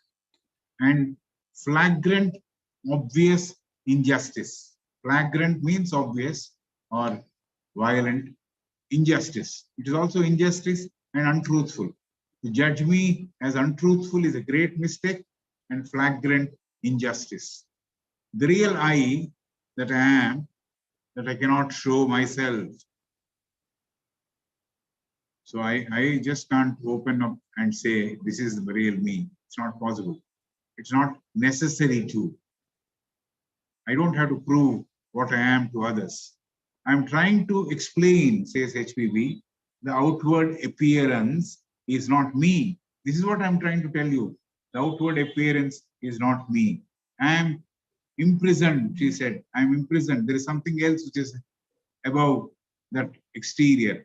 and flagrant, obvious injustice. Flagrant means obvious or violent injustice. It is also injustice and untruthful. To judge me as untruthful is a great mistake and flagrant injustice. The real I that I am, that I cannot show myself. So I just can't open up and say, this is the real me. It's not possible. It's not necessary to. I don't have to prove what I am to others. I'm trying to explain, says HPV, the outward appearance is not me. This is what I'm trying to tell you. The outward appearance is not me. I am imprisoned, she said. I'm imprisoned. There is something else which is above that exterior.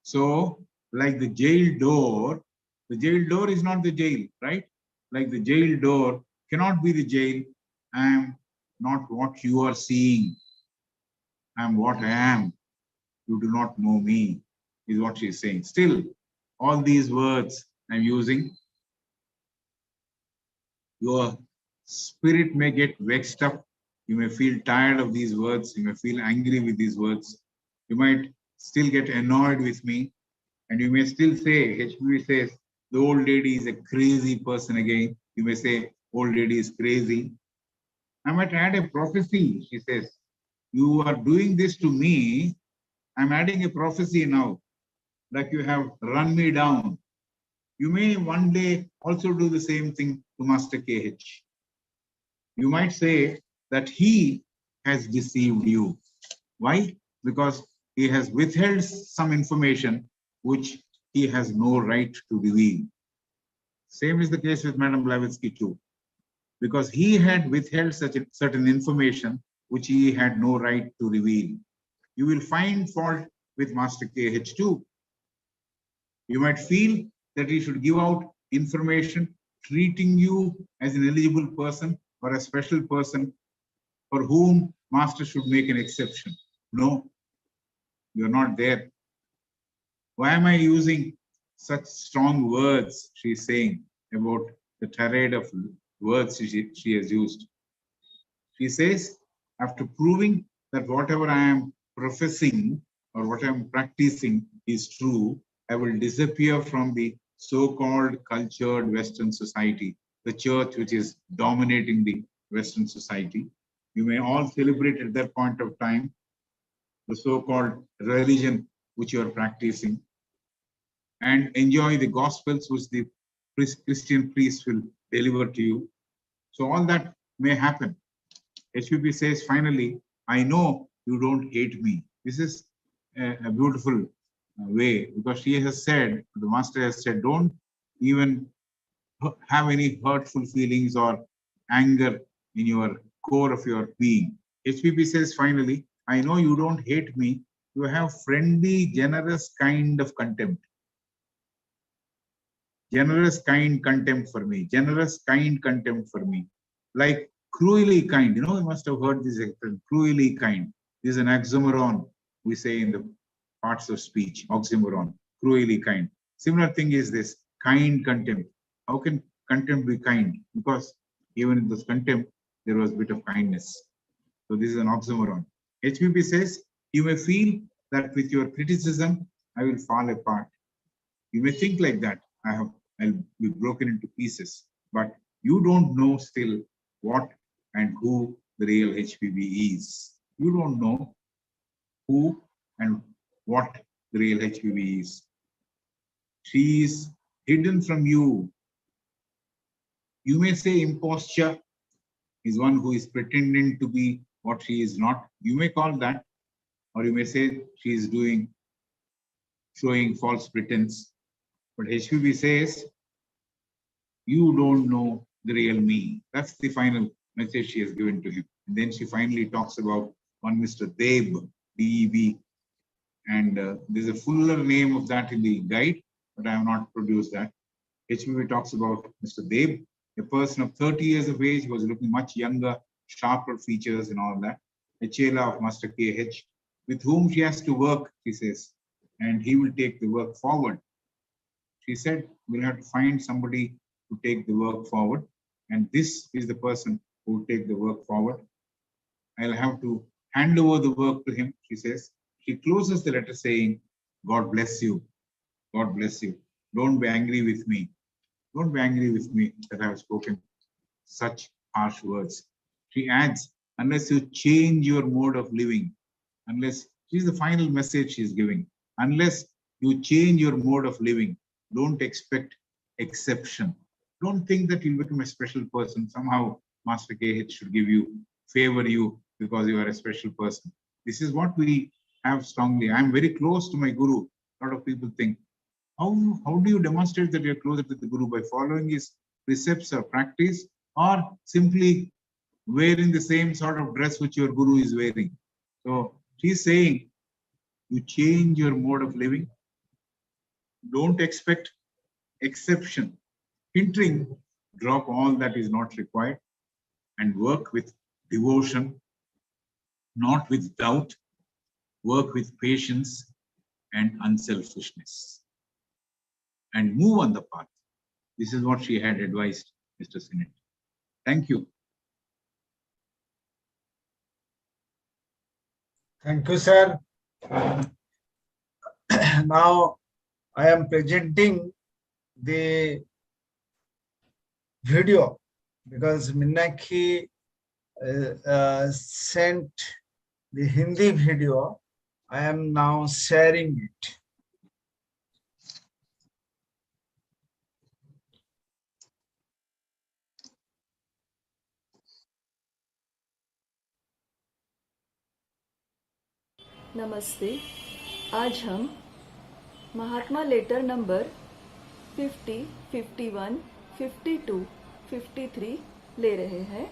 So, like the jail door is not the jail, right? Like the jail door cannot be the jail. I am not what you are seeing. I am what I am. You do not know me, is what she is saying. Still, all these words I'm using, your spirit may get vexed up. You may feel tired of these words. You may feel angry with these words. You might still get annoyed with me. And you may still say, HPV says, the old lady is a crazy person again. You may say, old lady is crazy. I might add a prophecy, she says. You are doing this to me. I'm adding a prophecy now, like you have run me down. You may one day also do the same thing to Master KH. You might say that he has deceived you. Why? Because he has withheld some information which he has no right to reveal. Same is the case with Madam Blavatsky too, because he had withheld such a certain information which he had no right to reveal. You will find fault with Master KH too. You might feel that he should give out information treating you as an eligible person or a special person for whom Master should make an exception. No, you're not there. Why am I using such strong words, she's saying, about the tirade of words she has used. She says, after proving that whatever I am professing or what I am practicing is true, I will disappear from the so-called cultured Western society, the church which is dominating the Western society. You may all celebrate at that point of time the so-called religion which you are practicing and enjoy the gospels which the Christian priest will deliver to you. So all that may happen. HPP says, finally, I know you don't hate me. This is a beautiful way, because she has said, the Master has said, don't even have any hurtful feelings or anger in your core of your being. HPP says, finally, I know you don't hate me. You have friendly, generous kind of contempt. Generous, kind contempt for me. Generous, kind contempt for me. Like cruelly kind. You must have heard this expression, cruelly kind. This is an oxymoron, we say in the parts of speech, oxymoron, cruelly kind. Similar thing is this, kind contempt. How can contempt be kind? Because even in this contempt, there was a bit of kindness. So this is an oxymoron. HPP says, you may feel that with your criticism, I will fall apart. You may think like that, I'll be broken into pieces, but you don't know still what and who the real HPV is. You don't know who and what the real HPV is. She is hidden from you. You may say imposture is one who is pretending to be what she is not. You may call that, or you may say she is showing false pretense. But HPV says, you don't know the real me. That's the final message she has given to him. And then she finally talks about one Mr. Deb, D-E-B. And there's a fuller name of that in the guide, but I have not produced that. HPV talks about Mr. Deb, a person of 30 years of age, was looking much younger, sharper features and all that. A chela of Master KH, with whom she has to work, she says, and he will take the work forward. She said, we'll have to find somebody to take the work forward. And this is the person who will take the work forward. I'll have to hand over the work to him, she says. She closes the letter saying, God bless you. God bless you. Don't be angry with me. Don't be angry with me that I have spoken such harsh words. She adds, unless you change your mode of living, unless, she's the final message she's giving, unless you change your mode of living, don't expect exception. Don't think that you'll become a special person. Somehow Master KH should favor you because you are a special person. This is what we have strongly. I'm very close to my Guru. A lot of people think, how do you demonstrate that you're closer to the Guru? By following his precepts or practice, or simply wearing the same sort of dress which your Guru is wearing? So she's saying, you change your mode of living. Don't expect exception. Hindering, drop all that is not required and work with devotion, not with doubt. Work with patience and unselfishness and move on the path. This is what she had advised Mr. Sinnett. Thank you. Thank you, sir. Now I am presenting the video because Minakhi sent the Hindi video. I am now sharing it. Namaste. आज हम महात्मा letter number 50, 51, 52, 53 ले रहे हैं।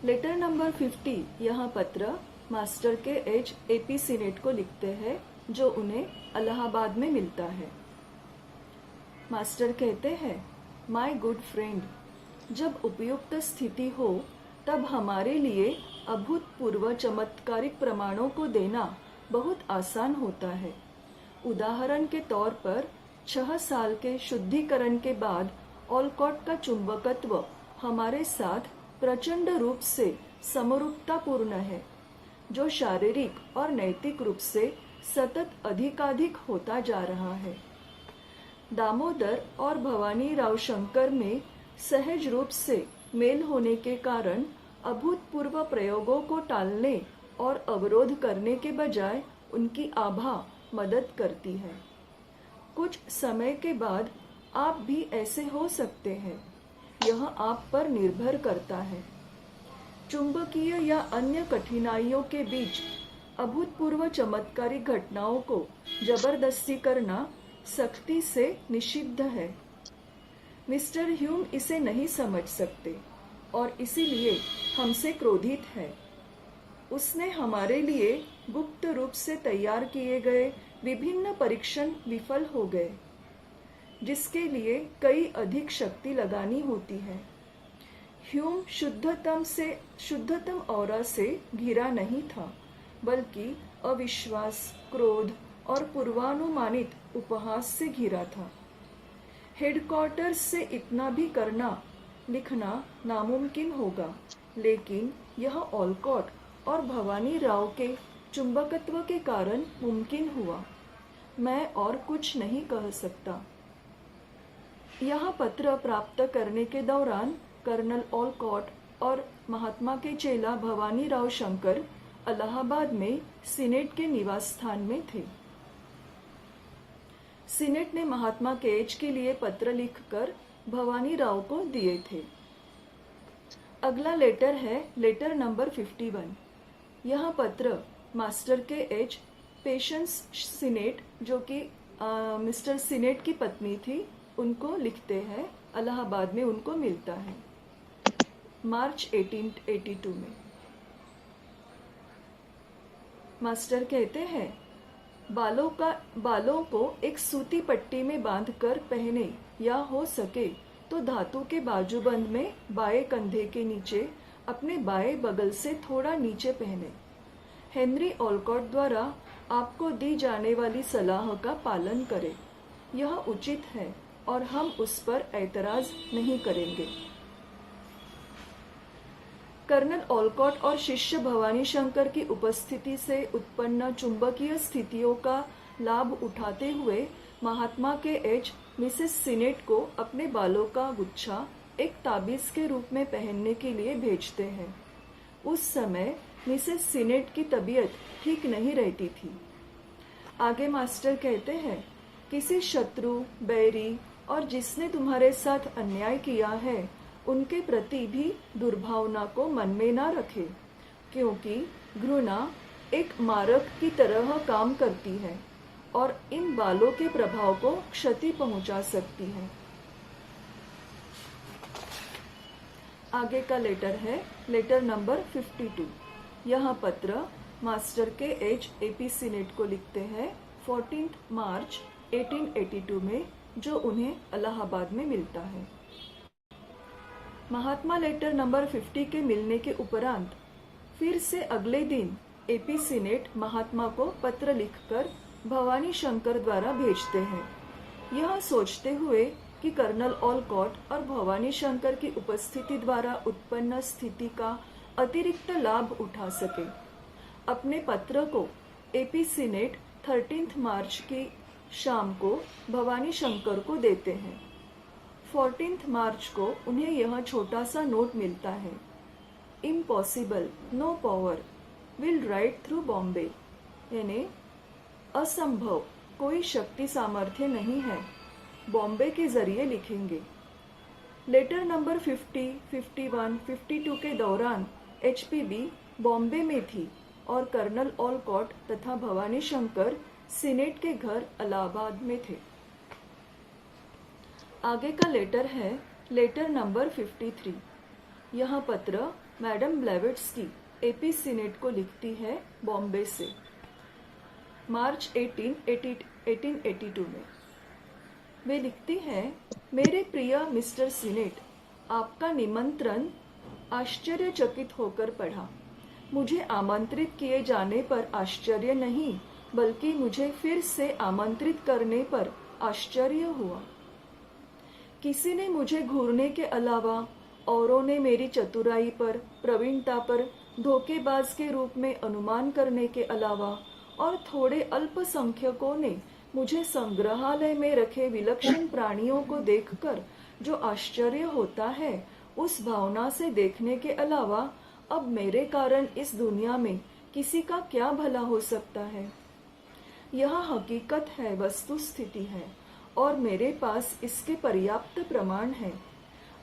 Letter number 50 यह पत्र master के H AP senate को लिखते हैं, जो उन्हें इलाहाबाद में मिलता है। मास्टर कहते हैं, माय गुड फ्रेंड, जब उपयुक्त स्थिति हो तब हमारे लिए अभूतपूर्व चमत्कारिक प्रमाणों को देना बहुत आसान होता है। उदाहरण के तौर पर 6 साल के शुद्धिकरण के बाद ऑलकॉट का चुंबकत्व हमारे साथ प्रचंड रूप से समरूपतापूर्ण है, जो शारीरिक और नैतिक रूप से सतत अधिकाधिक होता जा रहा है। दामोदर और भवानी राव शंकर में सहज रूप से मेल होने के कारण अभूतपूर्व प्रयोगों को टालने और अवरोध करने के बजाय उनकी आभा मदद करती है। कुछ समय के बाद आप भी ऐसे हो सकते हैं, यह आप पर निर्भर करता है। चुंबकीय या अन्य कठिनाइयों के बीच अभूतपूर्व चमत्कारिक घटनाओं को जबरदस्ती करना सख्ती से निषिद्ध है। मिस्टर ह्यूम इसे नहीं समझ सकते और इसीलिए हमसे क्रोधित है। उसने हमारे लिए गुप्त रूप से तैयार किए गए विभिन्न परीक्षण विफल हो गए, जिसके लिए कई अधिक शक्ति लगानी होती है। ह्यूम शुद्धतम ऑरा से घिरा नहीं था, बल्कि अविश्वास, क्रोध और पूर्वानुमानित उपहास से घिरा था। हेडक्वार्टर्स से इतना भी लिखना नामुमकिन होगा, लेकिन यह ऑलकॉट और भवानी राव के चुंबकत्व के कारण मुमकिन हुआ। मैं और कुछ नहीं कह सकता। यह पत्र प्राप्त करने के दौरान कर्नल ऑलकॉट और महात्मा के चेला भवानी राव शंकर इलाहाबाद में सीनेट के निवास स्थान में थे। सीनेट ने महात्मा के एच के लिए पत्र लिखकर भवानी राव को दिए थे। अगला लेटर है लेटर नंबर 51। यह पत्र मास्टर के एच पेशेंस सीनेट, जो कि मिस्टर सीनेट की पत्नी थी, उनको लिखते हैं। इलाहाबाद में उनको मिलता है मार्च 1882 में। मास्टर कहते हैं, बालों को एक सूती पट्टी में बांधकर पहने या हो सके तो धातु के बाजूबंद में बाएं कंधे के नीचे अपने बाएं बगल से थोड़ा नीचे पहने। हेनरी ऑलकॉट द्वारा आपको दी जाने वाली सलाह का पालन करें। यह उचित है और हम उस पर ऐतराज नहीं करेंगे। कर्नल ऑलकॉट और शिष्य भवानी शंकर की उपस्थिति से उत्पन्न चुंबकीय स्थितियों का लाभ उठाते हुए महात्मा के एच मिसेस सीनेट को अपने बालों का गुच्छा एक ताबीज के रूप में पहनने के लिए भेजते हैं। उस समय मिसेस सीनेट की तबीयत ठीक नहीं रहती थी। आगे मास्टर कहते हैं, किसी शत्रु, बैरी और जिसने तुम्हारे साथ अन्याय किया है, उनके प्रति भी दुर्भावना को मन में ना रखे, क्योंकि घृणा एक मारक की तरह काम करती है और इन बालों के प्रभाव को क्षति पहुंचा सकती है। आगे का लेटर है लेटर नंबर 52। यह पत्र मास्टर के एच एपी सीनेट को लिखते हैं 14 मार्च 1882 में, जो उन्हें इलाहाबाद में मिलता है। महात्मा लेटर नंबर 50 के मिलने के उपरांत फिर से अगले दिन एपी सीनेट महात्मा को पत्र लिखकर भवानी शंकर द्वारा भेजते हैं, यह सोचते हुए कि कर्नल ऑलकॉट और भवानी शंकर की उपस्थिति द्वारा उत्पन्न स्थिति का अतिरिक्त लाभ उठा सके। अपने पत्र को एपी सीनेट 13 मार्च की शाम को भवानी शंकर को देते हैं। 14 मार्च को उन्हें यह छोटा सा नोट मिलता है, impossible, no power, will write through Bombay, यानी असंभव, कोई शक्ति सामर्थ्य नहीं है, बॉम्बे के जरिए लिखेंगे। लेटर नंबर 50, 51, 52 के दौरान एचपीबी बॉम्बे में थी और कर्नल ऑलकॉट तथा भवानी शंकर सीनेट के घर इलाहाबाद में थे। आगे का लेटर है लेटर नंबर 53। यह पत्र मैडम ब्लेवेट्स्की एपी सीनेट को लिखती है बॉम्बे से, मार्च 1882 में। वे लिखती हैं, मेरे प्रिय मिस्टर सीनेट, आपका निमंत्रण आश्चर्यचकित होकर पढ़ा। मुझे आमंत्रित किए जाने पर आश्चर्य नहीं, बल्कि मुझे फिर से आमंत्रित करने पर आश्चर्य हुआ। किसी ने मुझे घूरने के अलावा औरों ने मेरी चतुराई पर, प्रवीणता पर धोखेबाज के रूप में अनुमान करने के अलावा और थोड़े अल्पसंख्यकों ने मुझे संग्रहालय में रखे विलक्षण प्राणियों को देखकर जो आश्चर्य होता है, उस भावना से देखने के अलावा अब मेरे कारण इस दुनिया में किसी का क्या भला हो सकता है। यह हकीकत है, वस्तुस्थिति है, और मेरे पास इसके पर्याप्त प्रमाण है।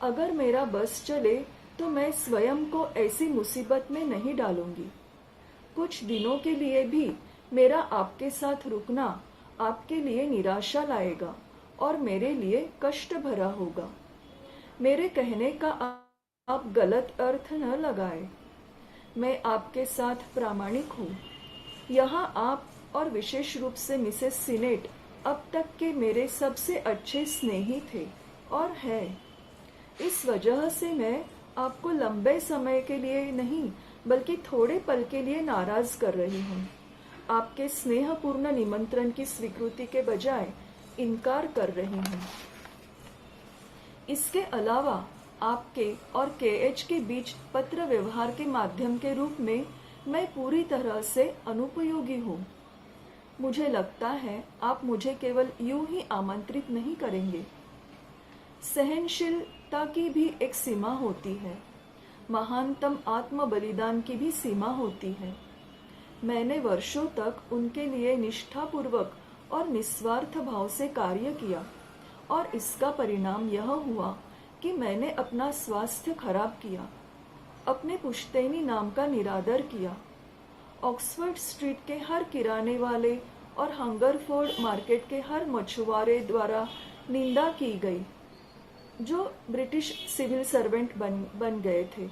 अगर मेरा बस चले तो मैं स्वयं को ऐसी मुसीबत में नहीं डालूंगी। कुछ दिनों के लिए भी मेरा आपके साथ रुकना आपके लिए निराशा लाएगा और मेरे लिए कष्ट भरा होगा। मेरे कहने का आप गलत अर्थ न लगाए। मैं आपके साथ प्रामाणिक हूँ। यहाँ आप और विशेष रूप से मिसेस सीनेट अब तक के मेरे सबसे अच्छे स्नेही थे और है। इस वजह से मैं आपको लंबे समय के लिए नहीं, बल्कि थोड़े पल के लिए नाराज कर रही हूँ। आपके स्नेहपूर्ण निमंत्रण की स्वीकृति के बजाय इनकार कर रही हूँ। इसके अलावा आपके और केएच के बीच पत्र व्यवहार के माध्यम के रूप में मैं पूरी तरह से अनुपयोगी हूँ। मुझे लगता है आप मुझे केवल यूं ही आमंत्रित नहीं करेंगे। सहनशीलता की भी एक सीमा होती है। महानतम आत्म बलिदान की भी सीमा होती है। मैंने वर्षों तक उनके लिए निष्ठापूर्वक और निस्वार्थ भाव से कार्य किया और इसका परिणाम यह हुआ कि मैंने अपना स्वास्थ्य खराब किया, अपने पुश्तैनी नाम का निरादर किया। ऑक्सफोर्ड स्ट्रीट के हर किराने वाले और हंगरफोर्ड मार्केट के हर मछुआरे द्वारा निंदा की गई, जो ब्रिटिश सिविल सर्वेंट बन गए थे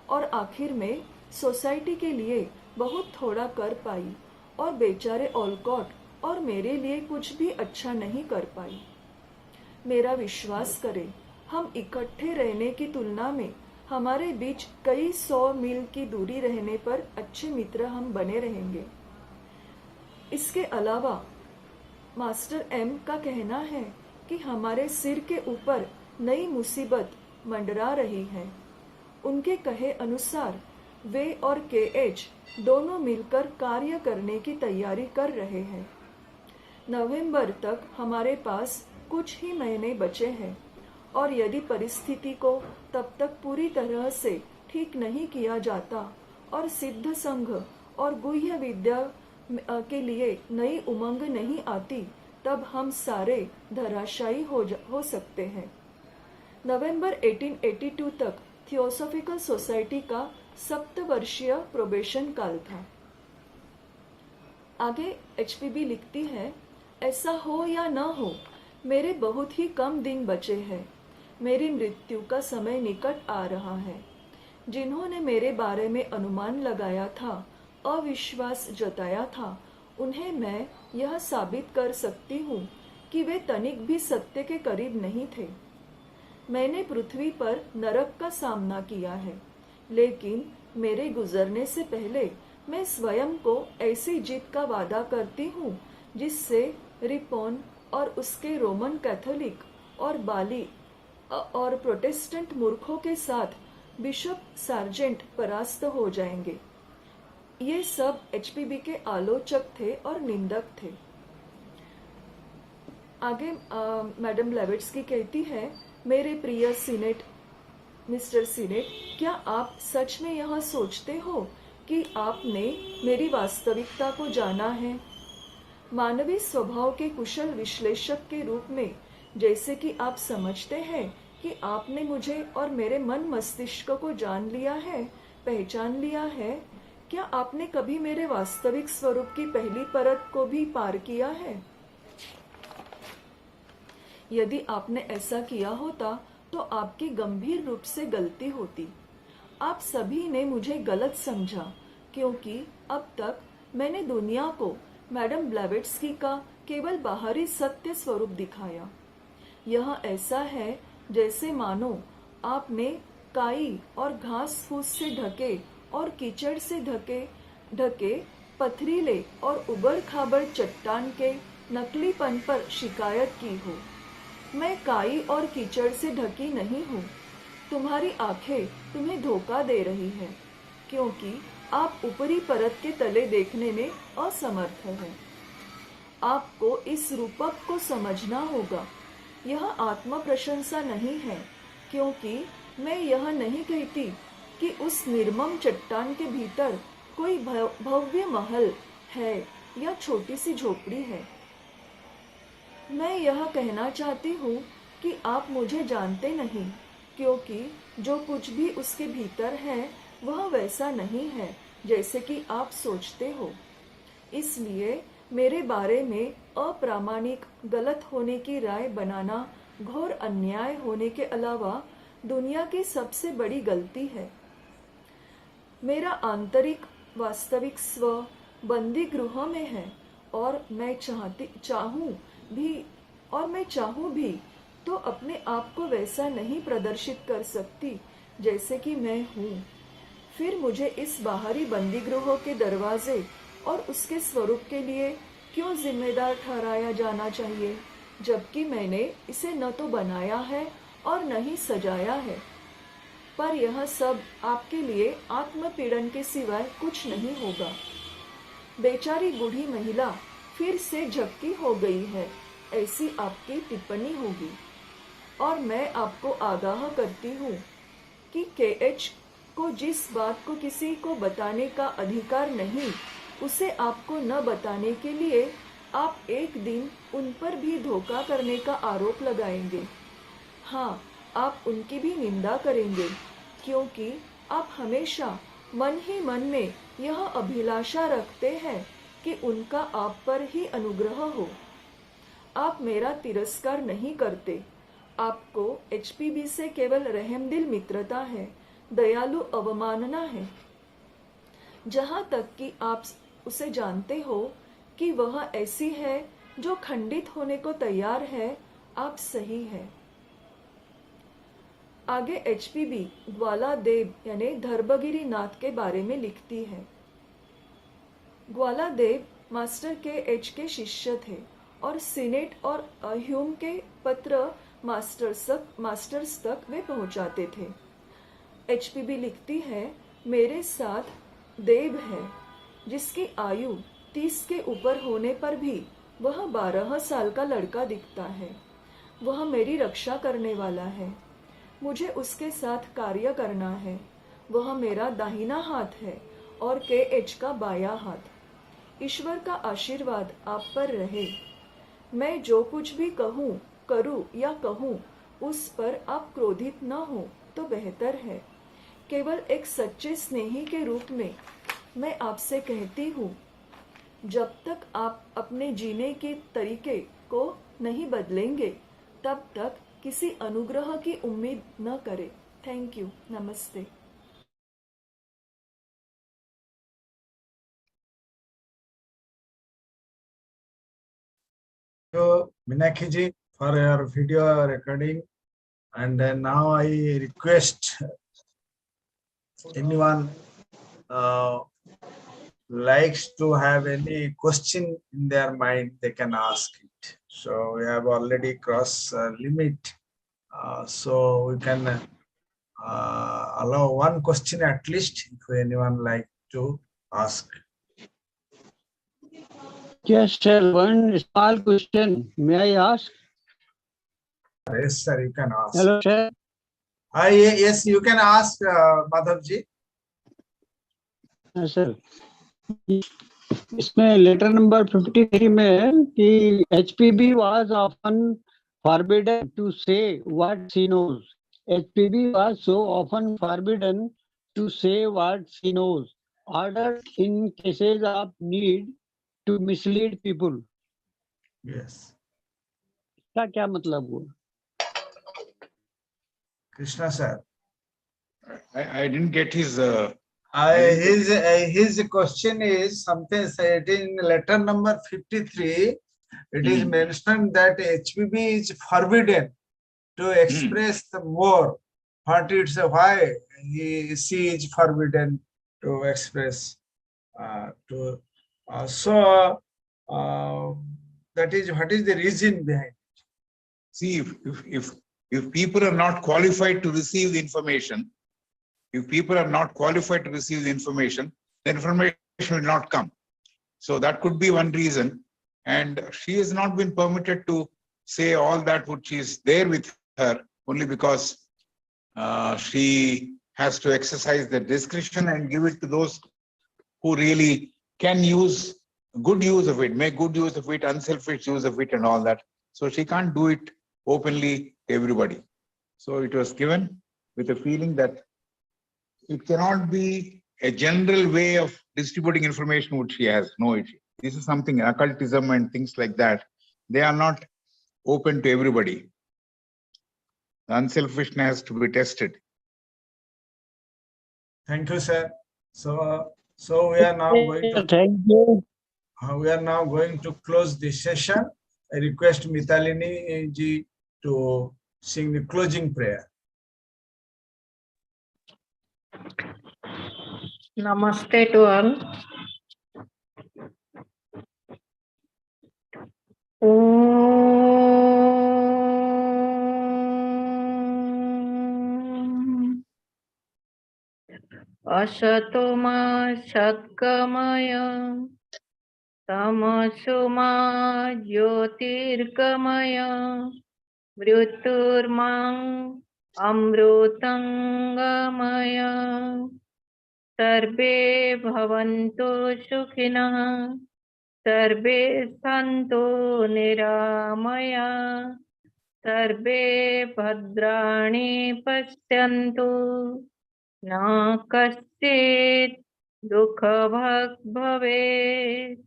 और आखिर में सोसाइटी के लिए बहुत थोड़ा कर पाई और बेचारे ओलकॉट और मेरे लिए कुछ भी अच्छा नहीं कर पाई। मेरा विश्वास करें, हम इकट्ठे रहने की तुलना में हमारे बीच कई 100 मील की दूरी रहने पर अच्छे मित्र हम बने रहेंगे। इसके अलावा मास्टर एम का कहना है कि हमारे सिर के ऊपर नई मुसीबत मंडरा रही है। उनके कहे अनुसार वे और केएच दोनों मिलकर कार्य करने की तैयारी कर रहे हैं। नवंबर तक हमारे पास कुछ ही महीने बचे हैं और यदि परिस्थिति को तब तक पूरी तरह से ठीक नहीं किया जाता और सिद्ध संघ और गुह्य विद्या के लिए नई उमंग नहीं आती, तब हम सारे धराशायी हो सकते हैं। नवंबर 1882 तक थियोसॉफिकल सोसाइटी का 7 वर्षीय प्रोबेशन काल था। आगे एचपीबी लिखती है, ऐसा हो या न हो, मेरे बहुत ही कम दिन बचे हैं। मेरी मृत्यु का समय निकट आ रहा है। जिन्होंने मेरे बारे में अनुमान लगाया था, अविश्वास जताया था, उन्हें मैं यह साबित कर सकती हूँ कि वे तनिक भी सत्य के करीब नहीं थे। मैंने पृथ्वी पर नरक का सामना किया है, लेकिन मेरे गुजरने से पहले मैं स्वयं को ऐसी जीत का वादा करती हूँ जिससे रिपोन और उसके रोमन कैथोलिक और बाली और प्रोटेस्टेंट मूर्खों के साथ बिशप सार्जेंट परास्त हो जाएंगे। ये सब एचपीबी के आलोचक थे और निंदक थे। आगे मैडम ब्लेवेट्स्की कहती है, मेरे प्रिय सीनेट, मिस्टर सीनेट, क्या आप सच में यह सोचते हो कि आपने मेरी वास्तविकता को जाना है? मानवीय स्वभाव के कुशल विश्लेषक के रूप में, जैसे कि आप समझते हैं कि आपने मुझे और मेरे मन मस्तिष्क को जान लिया है, पहचान लिया है, क्या आपने कभी मेरे वास्तविक स्वरूप की पहली परत को भी पार किया है? यदि आपने ऐसा किया होता तो आपकी गंभीर रूप से गलती होती। आप सभी ने मुझे गलत समझा, क्योंकि अब तक मैंने दुनिया को मैडम ब्लेवेट्स्की का केवल बाहरी सत्य स्वरूप दिखाया। यह ऐसा है जैसे मानो आपने काई और घास फूस से ढके और कीचड़ से ढके पथरीले और उबड़ खाबड़ चट्टान के नकलीपन पर शिकायत की हो। मैं काई और कीचड़ से ढकी नहीं हूँ। तुम्हारी आंखें तुम्हें धोखा दे रही हैं, क्योंकि आप ऊपरी परत के तले देखने में असमर्थ हैं। आपको इस रूपक को समझना होगा। यह आत्म प्रशंसा नहीं है, क्योंकि मैं यह नहीं कहती कि उस निर्मम चट्टान के भीतर कोई भव्य महल है या छोटी सी झोपड़ी है। मैं यह कहना चाहती हूँ कि आप मुझे जानते नहीं, क्योंकि जो कुछ भी उसके भीतर है वह वैसा नहीं है जैसे कि आप सोचते हो। इसलिए मेरे बारे में अप्रामाणिक गलत होने की राय बनाना घोर अन्याय होने के अलावा दुनिया की सबसे बड़ी गलती है। मेरा आंतरिक वास्तविक स्व बंदी गृह में है, और मैं चाहूँ भी तो अपने आप को वैसा नहीं प्रदर्शित कर सकती जैसे कि मैं हूँ। फिर मुझे इस बाहरी बंदी गृह के दरवाजे और उसके स्वरूप के लिए क्यों जिम्मेदार ठहराया जाना चाहिए, जबकि मैंने इसे न तो बनाया है और न ही सजाया है। पर यह सब आपके लिए आत्मपीड़न के सिवाय कुछ नहीं होगा। बेचारी बूढ़ी महिला फिर से झपकी हो गई है, ऐसी आपकी टिप्पणी होगी। और मैं आपको आगाह करती हूँ कि KH को जिस बात को किसी को बताने का अधिकार नहीं, उसे आपको न बताने के लिए आप एक दिन उन पर भी धोखा करने का आरोप लगाएंगे। हाँ, आप उनकी भी निंदा करेंगे, क्योंकि आप हमेशा मन ही मन में यह अभिलाषा रखते हैं कि उनका आप पर ही अनुग्रह हो। आप मेरा तिरस्कार नहीं करते। आपको HPB से केवल रहमदिल मित्रता है, दयालु अवमानना है। जहाँ तक कि आप उसे जानते हो कि वह ऐसी है जो खंडित होने को तैयार है, आप सही है। आगे HPB ग्वाला देव यानी धर्मगिरी नाथ के बारे में लिखती है। ग्वाला देव मास्टर KH के शिष्य थे और सीनेट और ह्यूम के पत्र मास्टर्स तक वे पहुंचाते थे। HPB लिखती है, मेरे साथ देव है जिसकी आयु 30 के ऊपर होने पर भी वह 12 साल का लड़का दिखता है। वह मेरी रक्षा करने वाला है। मुझे उसके साथ कार्य करना है। वह मेरा दाहिना हाथ है और KH का बायां हाथ। ईश्वर का आशीर्वाद आप पर रहे। मैं जो कुछ भी कहूँ, करूँ या कहूँ, उस पर आप क्रोधित न हो तो बेहतर है। केवल एक सच्चे स्नेही के रूप में मैं आपसे कहती हूँ, जब तक आप अपने जीने के तरीके को नहीं बदलेंगे, तब तक किसी अनुग्रह की उम्मीद न करें। Thank you. नमस्ते। So, Minakshi ji, for your video recording, and now I request anyone likes to have any question in their mind, they can ask it. So we have already crossed limit, so we can allow one question at least if anyone like to ask. Yes, sir. One small question. May I ask? Yes, sir, you can ask. Hello, sir. Yes, you can ask, Madhavji. Yes, sir. इसमें letter number 53 में है कि HPB was often forbidden to say what she knows. HPB was so often forbidden to say what she knows. order in cases of need to mislead people. Yes. इसका क्या मतलब हुआ? Krishna sir. I didn't get his. His question is something said in letter number 53. It is mentioned that HPB is forbidden to express the more. What it's why she is forbidden to express that is what is the reason behind. See, if people are not qualified to receive the information, the information will not come. So that could be one reason. And she has not been permitted to say all that which is there with her only because she has to exercise the discretion and give it to those who really can use good use of it, make good use of it, unselfish use of it and all that. So she can't do it openly to everybody. So it was given with a feeling that it cannot be a general way of distributing information which she has. No, this is something, occultism and things like that. They are not open to everybody. The unselfishness has to be tested. Thank you, sir. So we are now going to Thank you. We are now going to close this session. I request Mitalini ji to sing the closing prayer. Namaste to all. Om Asatoma Satkamaya Tamasuma Jyotirgamaya Mriturmang Amrutangamaya Sarve Bhavantu Sukhinah Sarve Santu Niramaya Sarve Bhadrani Pashyantu Na Kaschit Dukha Bhavet.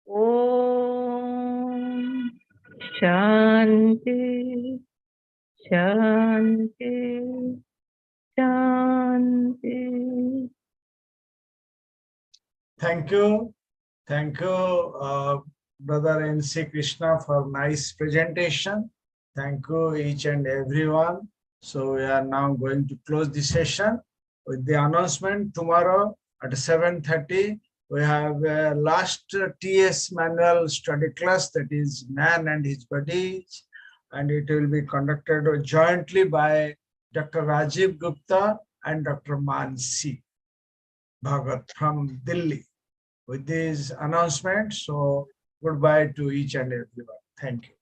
Om Shanti Shanti Shanti. Thank you. Thank you, Brother N.C. Krishna, for nice presentation. Thank you, each and everyone. So we are now going to close the session with the announcement. Tomorrow at 7:30, we have a last TS manual study class, that is Man and His Bodies, and it will be conducted jointly by Dr. Rajiv Gupta and Dr. Mansi Bhagat from Delhi. With this announcement, so goodbye to each and everyone. Thank you.